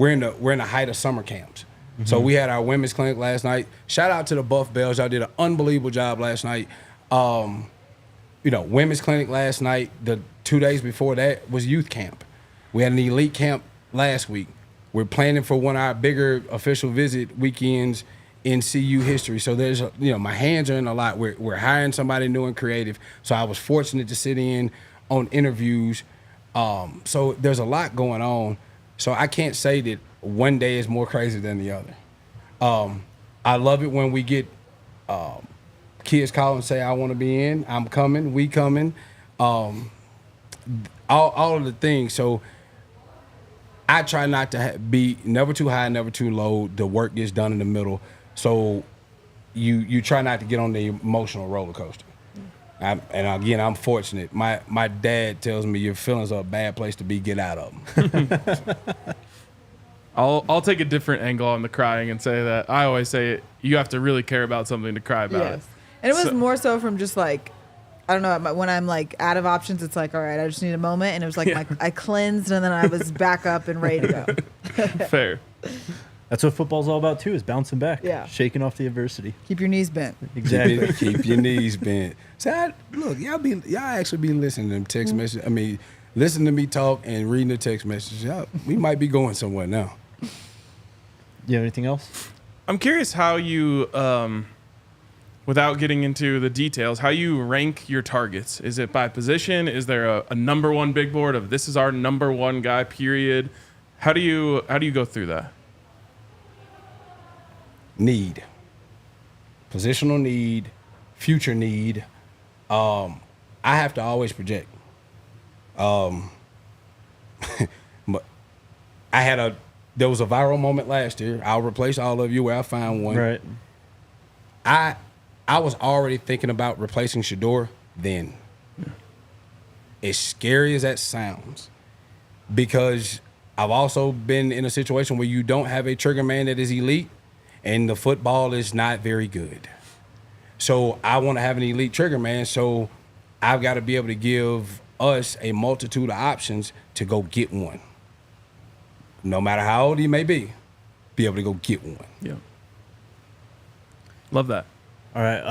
in the height of summer camps. So we had our women's clinic last night. Shout out to the Buff Bells. Y'all did an unbelievable job last night. Women's clinic last night. The 2 days before that was youth camp. We had an elite camp last week. We're planning for one of our bigger official visit weekends in CU history. So there's, my hands are in a lot. We're hiring somebody new and creative. So I was fortunate to sit in on interviews. So there's a lot going on. So I can't say that one day is more crazy than the other. I love it when we get kids call and say, I want to be in, I'm coming, we coming, all of the things. So I try not to be never too high, never too low. The work gets done in the middle. So you try not to get on the emotional roller coaster. And again, I'm fortunate. My dad tells me your feelings are a bad place to be. Get out of them. I'll take a different angle on the crying and say that I always say you have to really care about something to cry about it. Yes. And it was more so from just like, I don't know, when I'm like out of options, it's like, all right, I just need a moment. And it was like I cleansed and then I was back up and ready to go. Fair. That's what football's all about too, is bouncing back. Yeah. Shaking off the adversity. Keep your knees bent. Exactly. Keep your knees bent. So y'all actually be listening to them text messages. I mean, listen to me talk and reading the text messages. We might be going somewhere now. You have anything else? I'm curious how you, without getting into the details, how you rank your targets. Is it by position? Is there a number one big board of this is our number one guy, period? How do you go through that? Need. Positional need, future need. I have to always project. There was a viral moment last year. I'll replace all of you where I find one. Right. I was already thinking about replacing Shedeur then. Yeah. As scary as that sounds, because I've also been in a situation where you don't have a trigger man that is elite, and the football is not very good. So I want to have an elite trigger man, so I've got to be able to give us a multitude of options to go get one. No matter how old he may be able to go get one. Yeah. Love that. All right,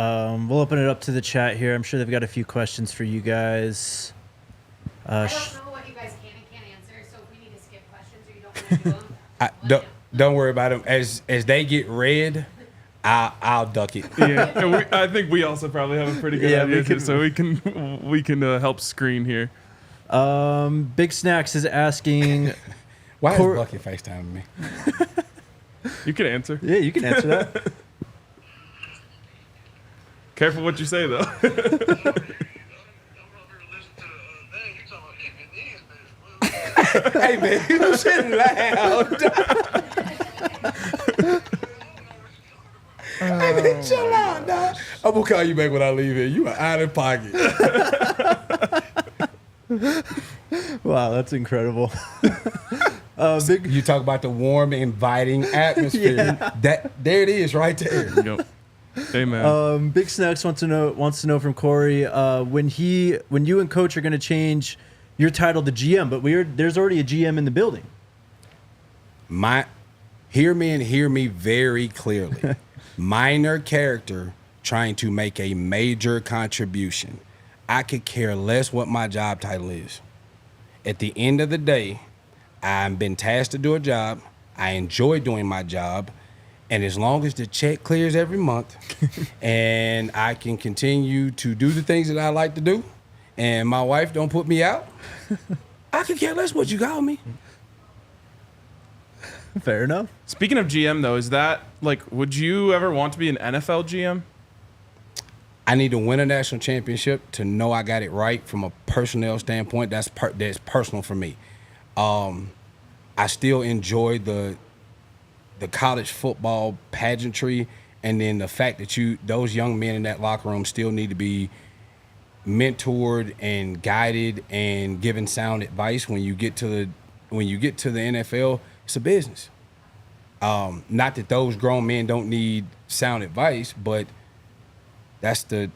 we'll open it up to the chat here. I'm sure they've got a few questions for you guys. I don't know what you guys can and can't answer, so if we need to skip questions or you don't want to do them, Don't worry about them. As they get read, I'll duck it. Yeah, and I think we also probably have a pretty good idea too, so we can help screen here. Big Snacks is asking. Why is Bucky FaceTiming me? You can answer. Yeah, you can answer that. Careful what you say though. Hey man, you shouldn't loud. Hey man, chill out, dog. I'm gonna call you back when I leave here. You are out of pocket. Wow, that's incredible. You talk about the warm, inviting atmosphere. Yeah. There it is, right there. Yep. Hey man. Big Snacks wants to know from Corey when you and Coach are going to change your title to GM, but there's already a GM in the building. Hear me very clearly. Minor character trying to make a major contribution. I could care less what my job title is. At the end of the day, I've been tasked to do a job. I enjoy doing my job. And as long as the check clears every month and I can continue to do the things that I like to do and my wife don't put me out, I could care less what you call me. Fair enough. Speaking of GM though, is that would you ever want to be an NFL GM? I need to win a national championship to know I got it right from a personnel standpoint. That's personal for me. I still enjoy the college football pageantry, and then the fact that those young men in that locker room still need to be mentored and guided and given sound advice. When you get to the NFL, it's a business. Not that those grown men don't need sound advice, but that's the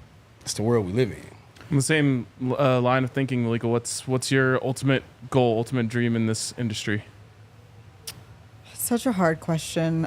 world we live in. In the same line of thinking, Maileka, what's your ultimate goal, ultimate dream in this industry? Such a hard question.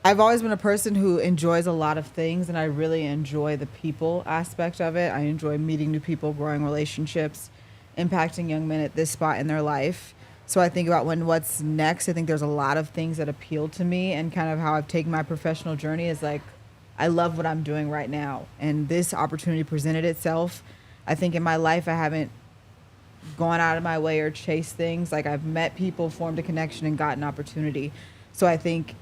I've always been a person who enjoys a lot of things, and I really enjoy the people aspect of it. I enjoy meeting new people, growing relationships, impacting young men at this spot in their life. So I think about what's next. I think there's a lot of things that appeal to me, and kind of how I've taken my professional journey is I love what I'm doing right now. And this opportunity presented itself. I think in my life I haven't gone out of my way or chased things. I've met people, formed a connection, and got an opportunity. So I think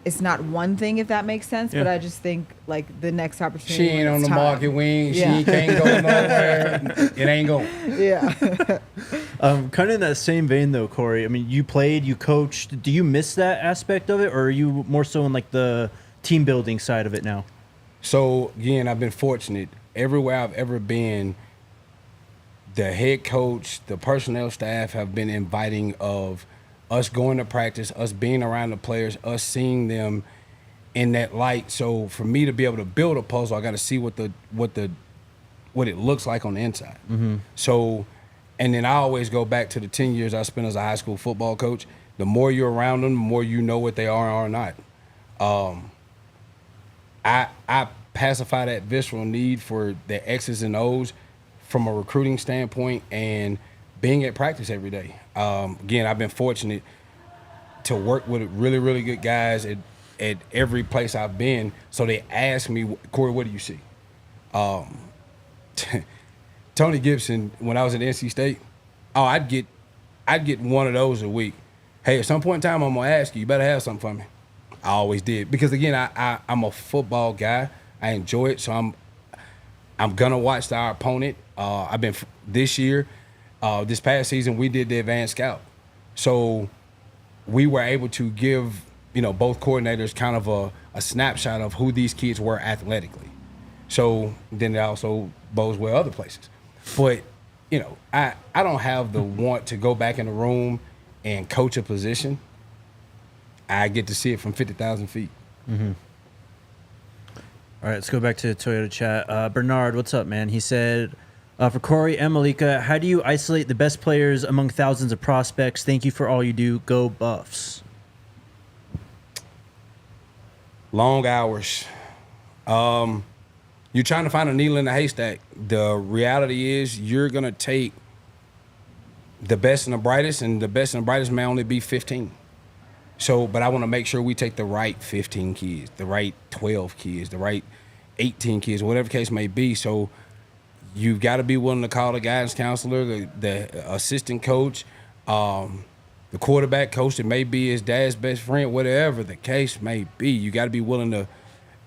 it's not one thing, if that makes sense, but I just think the next opportunity. She ain't on the market. She can't go nowhere. It ain't going. Yeah. Kind of in that same vein though, Corey. I mean, you played, you coached. Do you miss that aspect of it, or are you more so in the team building side of it now? So again, I've been fortunate. Everywhere I've ever been, the head coach, the personnel staff have been inviting of us going to practice, us being around the players, us seeing them in that light. So for me to be able to build a puzzle, I got to see what it looks like on the inside. Mm-hmm. So, and then I always go back to the 10 years I spent as a high school football coach. The more you're around them, the more you know what they are or not. I pacify that visceral need for the X's and O's from a recruiting standpoint and being at practice every day. Again, I've been fortunate to work with really, really good guys at every place I've been. So they ask me, Corey, what do you see? Tony Gibson, when I was at NC State, I'd get one of those a week. Hey, at some point in time, I'm gonna ask you. You better have something for me. I always did, because again, I'm a football guy. I enjoy it, so I'm gonna watch our opponent. I've been this year, this past season, we did the advanced scout, so we were able to give both coordinators kind of a snapshot of who these kids were athletically. So then it also bodes well other places, but I don't have the want to go back in the room and coach a position. I get to see it from 50,000 feet. Mm-hmm. All right, let's go back to Toyota chat. Bernard, what's up, man? He said, for Corey and Maileka, how do you isolate the best players among thousands of prospects? Thank you for all you do. Go Buffs. Long hours. You're trying to find a needle in the haystack. The reality is you're going to take the best and the brightest may only be 15. So, but I want to make sure we take the right 15 kids, the right 12 kids, the right 18 kids, whatever the case may be. So you've got to be willing to call the guidance counselor, the assistant coach, the quarterback coach. It may be his dad's best friend, whatever the case may be. You got to be willing to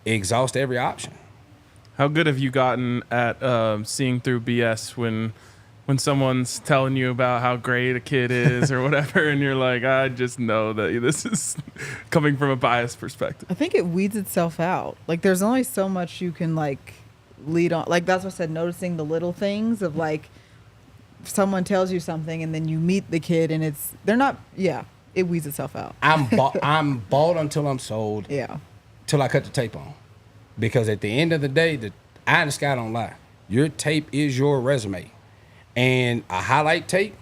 exhaust every option. How good have you gotten at seeing through BS when someone's telling you about how great a kid is or whatever, and you're like, I just know that this is coming from a biased perspective? I think it weeds itself out. Like, there's only so much you can, like, lead on. Like, that's what I said, noticing the little things of, like, if someone tells you something and then you meet the kid and it weeds itself out. I'm bought until I'm sold. Yeah. Till I cut the tape on. Because at the end of the day, the eye in the sky don't lie. Your tape is your resume. And a highlight tape,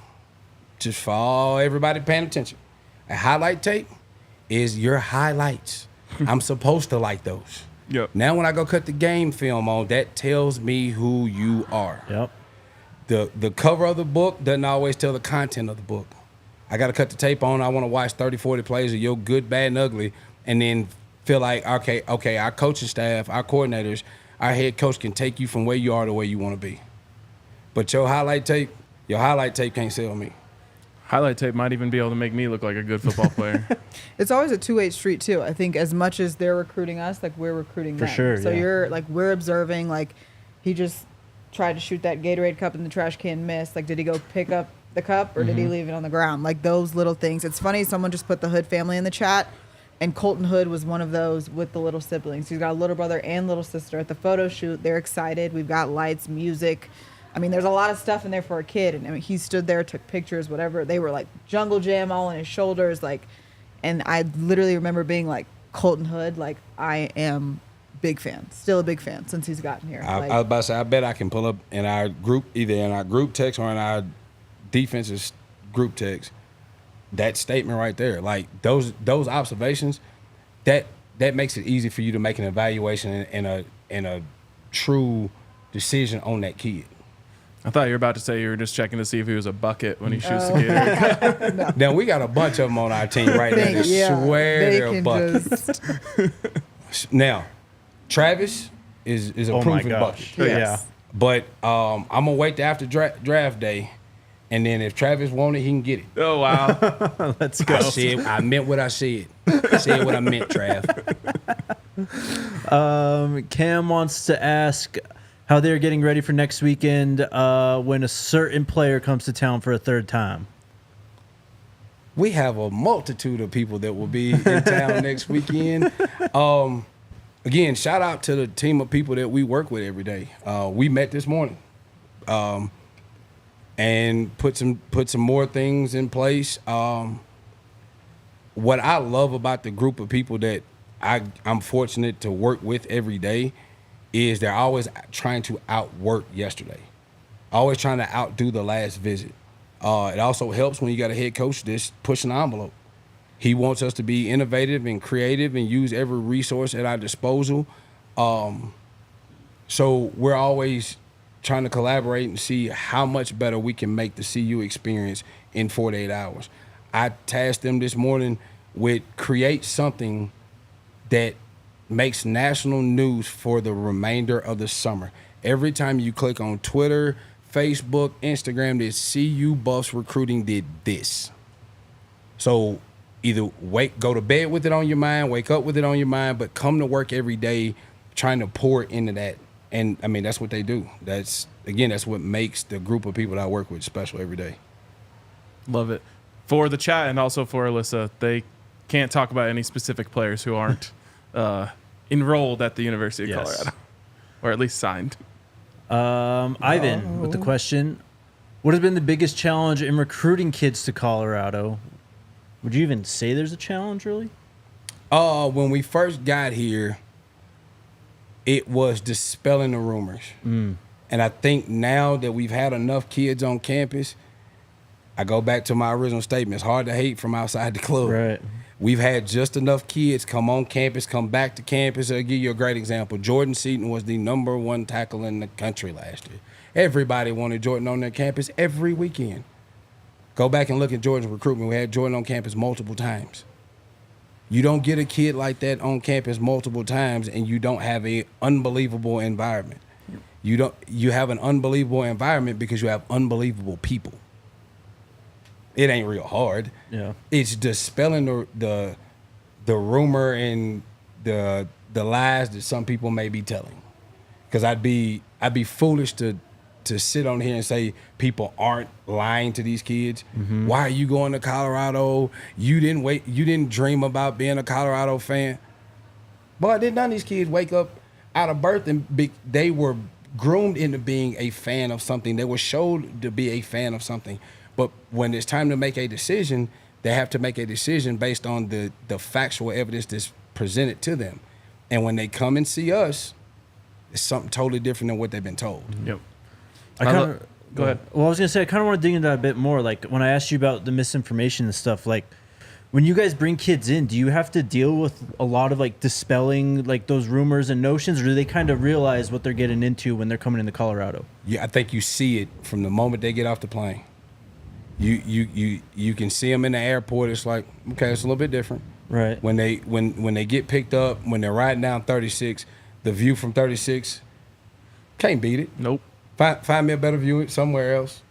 just for all everybody paying attention, a highlight tape is your highlights. I'm supposed to like those. Yep. Now when I go cut the game film on, that tells me who you are. Yep. The cover of the book doesn't always tell the content of the book. I got to cut the tape on. I want to watch 30, 40 plays of your good, bad, and ugly, and then feel like, okay, our coaching staff, our coordinators, our head coach can take you from where you are to where you want to be. But your highlight tape can't sell me. Highlight tape might even be able to make me look like a good football player. It's always a two-way street too. I think as much as they're recruiting us, like we're recruiting them. For sure, So yeah. you're like, we're observing, like he just tried to shoot that Gatorade cup in the trash can, missed. Like, did he go pick up the cup or did he leave it on the ground? Like those little things. It's funny, someone just put the Hood family in the chat, and Colton Hood was one of those with the little siblings. He's got a little brother and little sister at the photo shoot. They're excited. We've got lights, music. I mean, there's a lot of stuff in there for a kid. And I mean, he stood there, took pictures, whatever. They were like Jungle Jam all on his shoulders. Like, and I literally remember being like, Colton Hood, like, I am big fan, still a big fan since he's gotten here. I was about to say, I bet I can pull up in our group, either in our group text or in our defense's group text, that statement right there. Like those observations, that makes it easy for you to make an evaluation and a true decision on that kid. I thought you were about to say you were just checking to see if he was a bucket when he shoots the Gatorade. Now we got a bunch of them on our team right now that swear they they're can buckets. Now, Travis is a Oh my proven gosh. bucket. Yes. But I'm gonna wait till after draft day, and then if Travis want it, he can get it. Oh, wow. Let's go. I meant what I said. I said what I meant, Trav. Cam wants to ask how they're getting ready for next weekend when a certain player comes to town for a third time. We have a multitude of people that will be in town next weekend. Again, shout out to the team of people that we work with every day. We met this morning and put some more things in place. What I love about the group of people that I'm fortunate to work with every day is they're always trying to outwork yesterday, always trying to outdo the last visit. It also helps when you got a head coach that's pushing the envelope. He wants us to be innovative and creative and use every resource at our disposal. So we're always trying to collaborate and see how much better we can make the CU experience in 48 hours. I tasked them this morning with create something that makes national news for the remainder of the summer. Every time you click on Twitter, Facebook, Instagram, this CU Buffs recruiting did this. So either go to bed with it on your mind, wake up with it on your mind, but come to work every day trying to pour into that. And I mean, that's what they do. That's what makes the group of people that I work with special every day. Love it. For the chat and also for Alyssa, they can't talk about any specific players who aren't enrolled at the University of Colorado, or at least signed. Ivan with the question, what has been the biggest challenge in recruiting kids to Colorado? Would you even say there's a challenge, really? When we first got here, it was dispelling the rumors. And I think now that we've had enough kids on campus, I go back to my original statement. It's hard to hate from outside the club. Right. We've had just enough kids come on campus, come back to campus. I'll give you a great example. Jordan Seaton was the #1 tackle in the country last year. Everybody wanted Jordan on their campus every weekend. Go back and look at Jordan's recruitment. We had Jordan on campus multiple times. You don't get a kid like that on campus multiple times, and you don't have a unbelievable environment. You have an unbelievable environment because you have unbelievable people. It ain't real hard. Yeah. It's dispelling the rumor and the lies that some people may be telling. Because I'd be foolish to sit on here and say people aren't lying to these kids. Mm-hmm. Why are you going to Colorado? You didn't dream about being a Colorado fan. But did none of these kids wake up out of birth and they were groomed into being a fan of something. They were showed to be a fan of something. But when it's time to make a decision, they have to make a decision based on the factual evidence that's presented to them. And when they come and see us, it's something totally different than what they've been told. Yep. Go ahead. Well, I was gonna say I kind of want to dig into that a bit more. Like when I asked you about the misinformation and stuff, like when you guys bring kids in, do you have to deal with a lot of like dispelling like those rumors and notions, or do they kind of realize what they're getting into when they're coming into Colorado? Yeah, I think you see it from the moment they get off the plane. You can see them in the airport. It's like, okay, it's a little bit different. Right. When they get picked up, when they're riding down 36, the view from 36 can't beat it. Nope. Find me a better view somewhere else.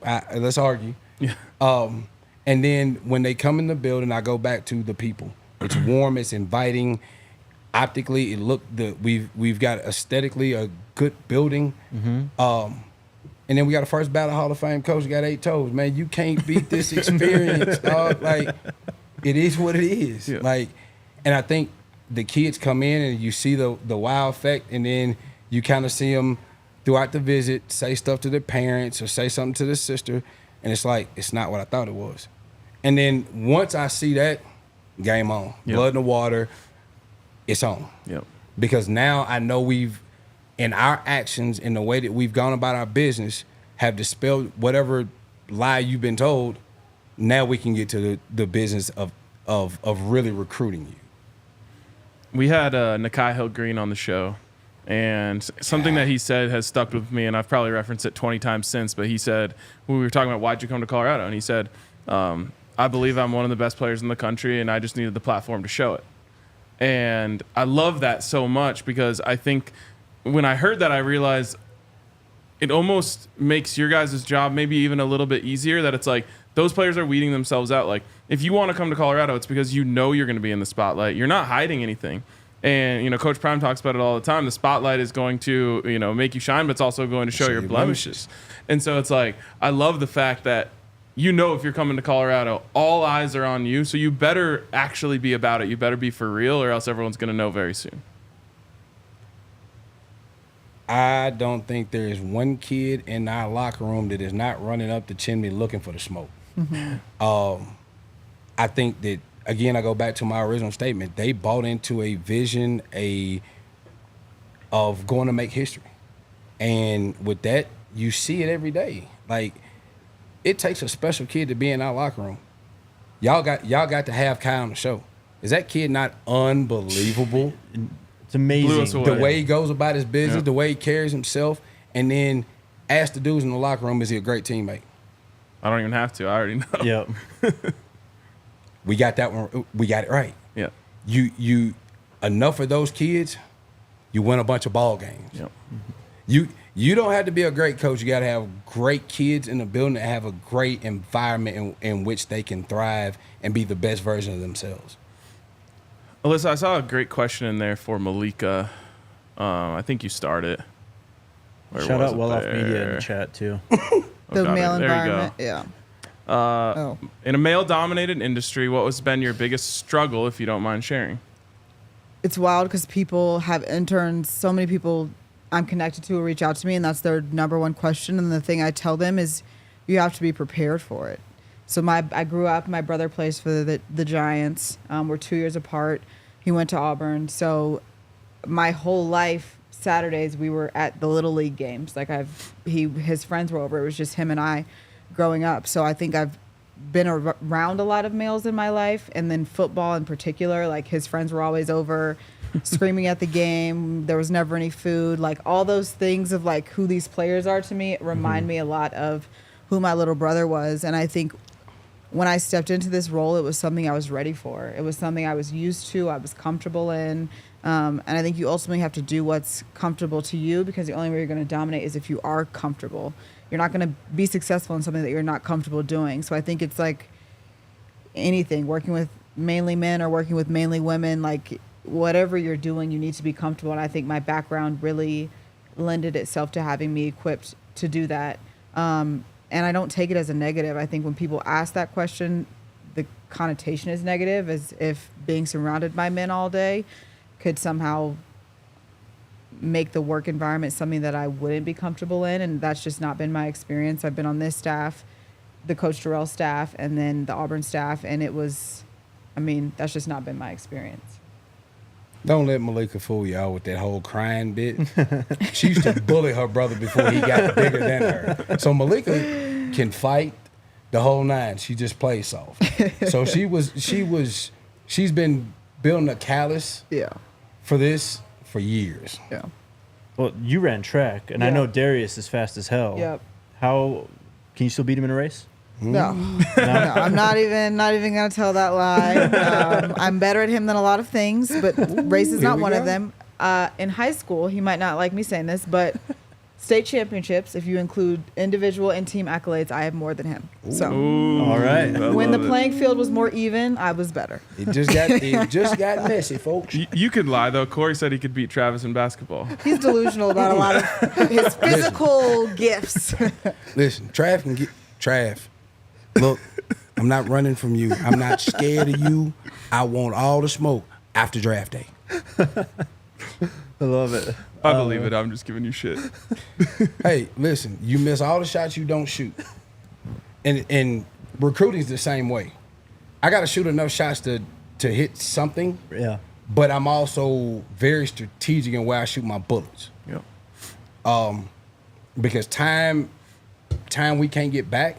Let's argue. Yeah. And then when they come in the building, I go back to the people. It's warm. It's inviting. Optically, we've got aesthetically a good building. Mm-hmm. And then we got a first ballot Hall of Fame coach. Got 8 toes, man. You can't beat this experience, dog. Like, it is what it is. Yeah. Like, and I think the kids come in and you see the wow effect, and then you kind of see them throughout the visit say stuff to their parents or say something to their sister, and it's like, it's not what I thought it was. And then once I see that, game on. Yep. Blood in the water, it's on. Yep. Because now I know in our actions, in the way that we've gone about our business, have dispelled whatever lie you've been told. Now we can get to the business of really recruiting you. We had Nakai Hill Green on the show, and something that he said has stuck with me, and I've probably referenced it 20 times since, but he said, when we were talking about why'd you come to Colorado, and he said, I believe I'm one of the best players in the country, and I just needed the platform to show it. And I love that so much because I think when I heard that, I realized it almost makes your guys' job maybe even a little bit easier, that it's like those players are weeding themselves out. Like, if you want to come to Colorado, it's because you know you're going to be in the spotlight. You're not hiding anything. And, Coach Prime talks about it all the time. The spotlight is going to, make you shine, but it's also going to show your blemishes. And so it's like, I love the fact that if you're coming to Colorado, all eyes are on you. So you better actually be about it. You better be for real, or else everyone's going to know very soon. I don't think there is one kid in our locker room that is not running up the chimney looking for the smoke. Mm-hmm. I think that, again, I go back to my original statement. They bought into a vision of going to make history. And with that, you see it every day. Like, it takes a special kid to be in our locker room. Y'all got to have Kai on the show. Is that kid not unbelievable? It's amazing. The way he goes about his business, the way he carries himself, and then ask the dudes in the locker room, is he a great teammate? I don't even have to. I already know. Yep. We got that one. We got it right. Yeah. You enough of those kids, you win a bunch of ball games. Yep. You don't have to be a great coach. You got to have great kids in the building that have a great environment in which they can thrive and be the best version of themselves. Alyssa, I saw a great question in there for Maileka. I think you started. Shout out Well Off Media in the chat too. The male there environment. you go. Yeah. In a male-dominated industry, what has been your biggest struggle, if you don't mind sharing? It's wild because people have interns. So many people I'm connected to will reach out to me, and that's their number one question. And the thing I tell them is, you have to be prepared for it. So I grew up. My brother plays for the Giants. We're 2 years apart. He went to Auburn. So my whole life, Saturdays we were at the Little League games. Like his friends were over. It was just him and I growing up. So I think I've been around a lot of males in my life, and then football in particular. Like, his friends were always over screaming at the game. There was never any food. Like, all those things of like who these players are to me remind me a lot of who my little brother was. And I think when I stepped into this role, it was something I was ready for. It was something I was used to, I was comfortable in. And I think you ultimately have to do what's comfortable to you, because the only way you're going to dominate is if you are comfortable. You're not going to be successful in something that you're not comfortable doing. So I think it's like anything, working with mainly men or working with mainly women, like whatever you're doing, you need to be comfortable. And I think my background really lended itself to having me equipped to do that. And I don't take it as a negative. I think when people ask that question, the connotation is negative, as if being surrounded by men all day could somehow make the work environment something that I wouldn't be comfortable in. And that's just not been my experience. I've been on this staff, the Coach Drelon staff, and then the Auburn staff. And it was, I mean, that's just not been my experience. Don't let Maileka fool y'all with that whole crying bit. She used to bully her brother before he got bigger than her. So Maileka can fight the whole nine. She just plays soft. So she's been building a callus for this for years. Yeah. Well, you ran track, and I Yeah. know Darius is fast as hell. Yep. How can you still beat him in a race? No, no, I'm not even gonna tell that lie. I'm better at him than a lot of things, but race is Here not we one go. of them. In high school, he might not like me saying this, but state championships, if you include individual and team accolades, I have more than him. So All right. I when the love it. playing field was more even, I was better. It just got messy, folks. You could lie though. Corey said he could beat Travis in basketball. He's delusional about a lot of his physical gifts. Listen, Trav can get Trav. Look, I'm not running from you. I'm not scared of you. I want all the smoke after draft day. I love it. I believe it. I'm just giving you shit. Hey, listen, you miss all the shots you don't shoot. And recruiting's the same way. I got to shoot enough shots to hit something, Yeah. but I'm also very strategic in where I shoot my bullets. Yep. Because time we can't get back,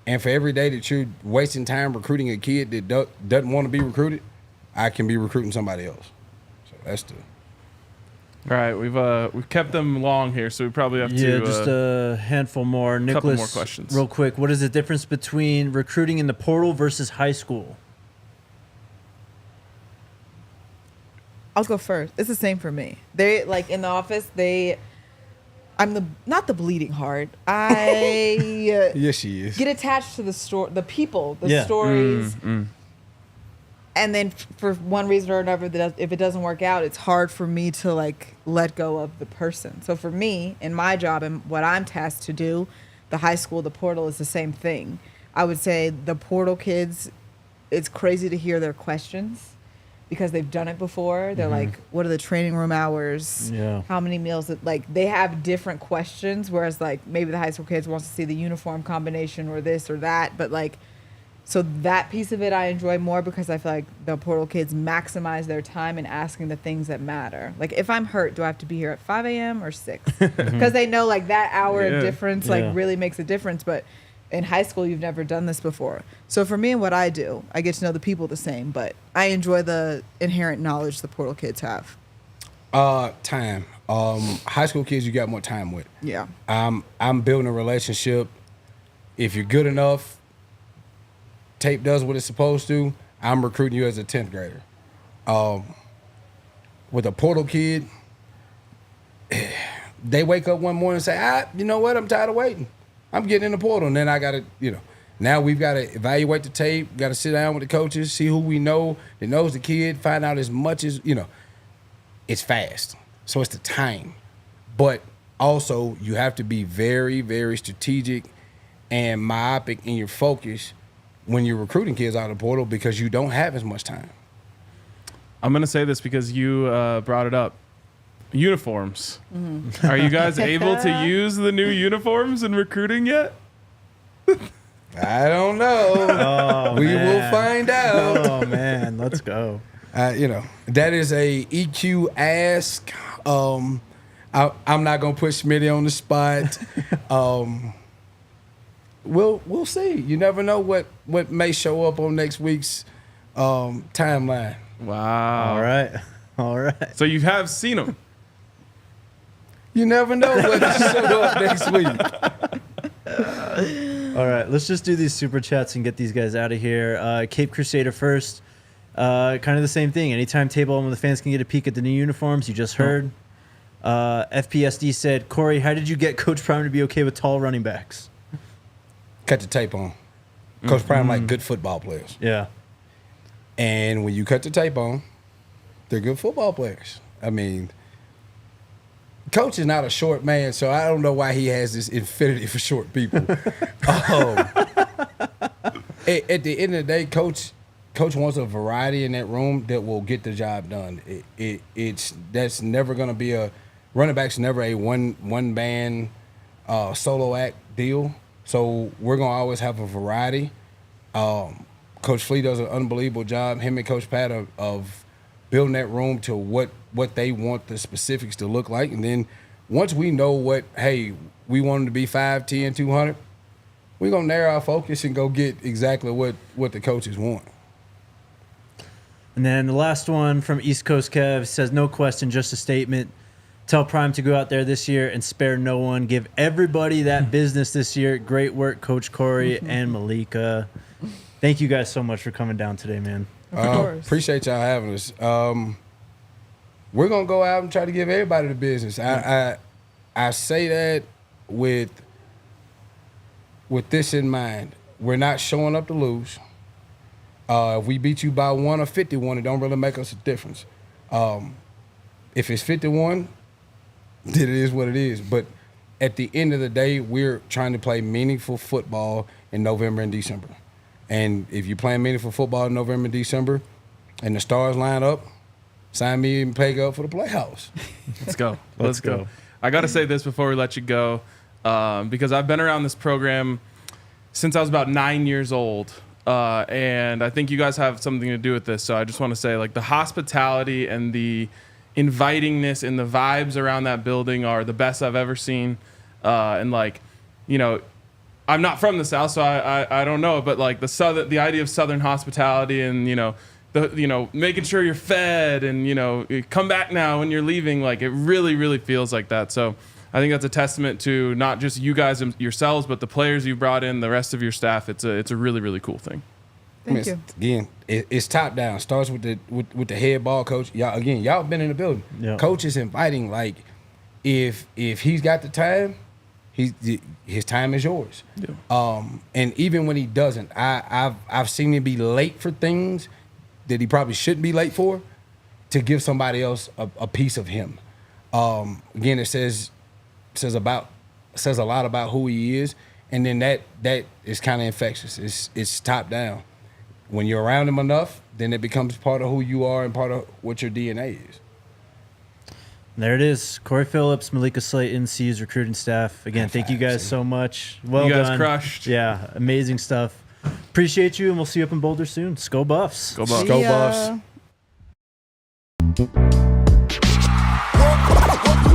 and for every day that you're wasting time recruiting a kid that doesn't want to be recruited, I can be recruiting somebody else. So that's the... All right, we've kept them long here, so we probably have Yeah, to. just a handful more. couple Nicholas, more questions. real quick. What is the difference between recruiting in the portal versus high school? I'll go first. It's the same for me. They like in the office. I'm not the bleeding heart. I Yes, she is. get attached to the people, the Yeah. stories. And then for one reason or another, if it doesn't work out, it's hard for me to like let go of the person. So for me, in my job and what I'm tasked to do, the high school, the portal is the same thing. I would say the portal kids, it's crazy to hear their questions because they've done it before. They're like, what are the training room hours? Yeah. How many meals? Like they have different questions, whereas like maybe the high school kids wants to see the uniform combination or this or that. But like, so that piece of it I enjoy more because I feel like the portal kids maximize their time in asking the things that matter. Like if I'm hurt, do I have to be here at 5 a.m. or 6? Because they know like that hour Yeah. of difference Yeah. like really makes a difference. But in high school, you've never done this before. So for me and what I do, I get to know the people the same, but I enjoy the inherent knowledge the portal kids have. Time. High school kids, you got more time with. Yeah. I'm building a relationship. If you're good enough, tape does what it's supposed to. I'm recruiting you as a 10th grader. With a portal kid, they wake up one morning and say, you know what? I'm tired of waiting. I'm getting in the portal. And then I got to, now we've got to evaluate the tape, got to sit down with the coaches, see who we know that knows the kid, find out as much as, it's fast. So it's the time. But also, you have to be very, very strategic and myopic in your focus when you're recruiting kids out of the portal because you don't have as much time. I'm gonna say this because you brought it up. Uniforms. Are you guys able to use the new uniforms in recruiting yet? I don't know. Oh, We man. will find out. Oh man, let's go. That is a EQ ask. I'm not gonna put Smitty on the spot. We'll see. You never know what may show up on next week's timeline. Wow. All right. So you have seen them. You never know what will show up next week. All right, let's just do these super chats and get these guys out of here. Cape Crusader first. Kind of the same thing. Anytime table when the fans can get a peek at the new uniforms, you just heard. FPSD said, Corey, how did you get Coach Prime to be okay with tall running backs? Cut the tape on. Coach Prime like good football players. Yeah. And when you cut the tape on, they're good football players. I mean, Coach is not a short man, so I don't know why he has this infinity for short people. At the end of the day, Coach wants a variety in that room that will get the job done. That's never going to be a running back's never a one band solo act deal. So we're going to always have a variety. Coach Flea does an unbelievable job. Him and Coach Pat of building that room to what they want the specifics to look like. And then once we know we want them to be 5'10", 200, we're going to narrow our focus and go get exactly what the coaches want. And then the last one from East Coast Kev says, no question, just a statement. Tell Prime to go out there this year and spare no one. Give everybody that business this year. Great work, Coach Corey and Maileka. Thank you guys so much for coming down today, man. Of course. Appreciate y'all having us. We're gonna go out and try to give everybody the business. I say that with this in mind. We're not showing up to lose. If we beat you by 1 or 51, it don't really make us a difference. If it's 51, then it is what it is. But at the end of the day, we're trying to play meaningful football in November and December. And if you're playing meaningful football in November and December and the stars line up, sign me and Peg up for the playoffs. Let's go. Let's go. I got to say this before we let you go, because I've been around this program since I was about 9 years old. And I think you guys have something to do with this. So I just want to say, like, the hospitality and the invitingness and the vibes around that building are the best I've ever seen. And, like, you know, I'm not from the South, so I don't know, but like the idea of Southern hospitality and, making sure you're fed and, you come back now when you're leaving, like, it really, really feels like that. So I think that's a testament to not just you guys yourselves, but the players you brought in, the rest of your staff. It's a really, really cool thing. Thank you. Again, it's top down. Starts with the head ball coach. Y'all been in the building. Yep. Coach is inviting. Like, if he's got the time, his time is yours. Yeah. And even when he doesn't, I've seen him be late for things that he probably shouldn't be late for, to give somebody else a piece of him. Again, it says a lot about who he is, and then that is kind of infectious. It's top down. When you're around him enough, then it becomes part of who you are and part of what your DNA is. There it is. Corey Phillips, Maileka Slayton, CU's recruiting staff. Again, thank you guys so much. Well done. You guys crushed. Yeah, amazing stuff. Appreciate you, and we'll see you up in Boulder soon. Go Buffs. Go Buffs. Go Buffs.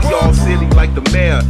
We all silly like the mayor.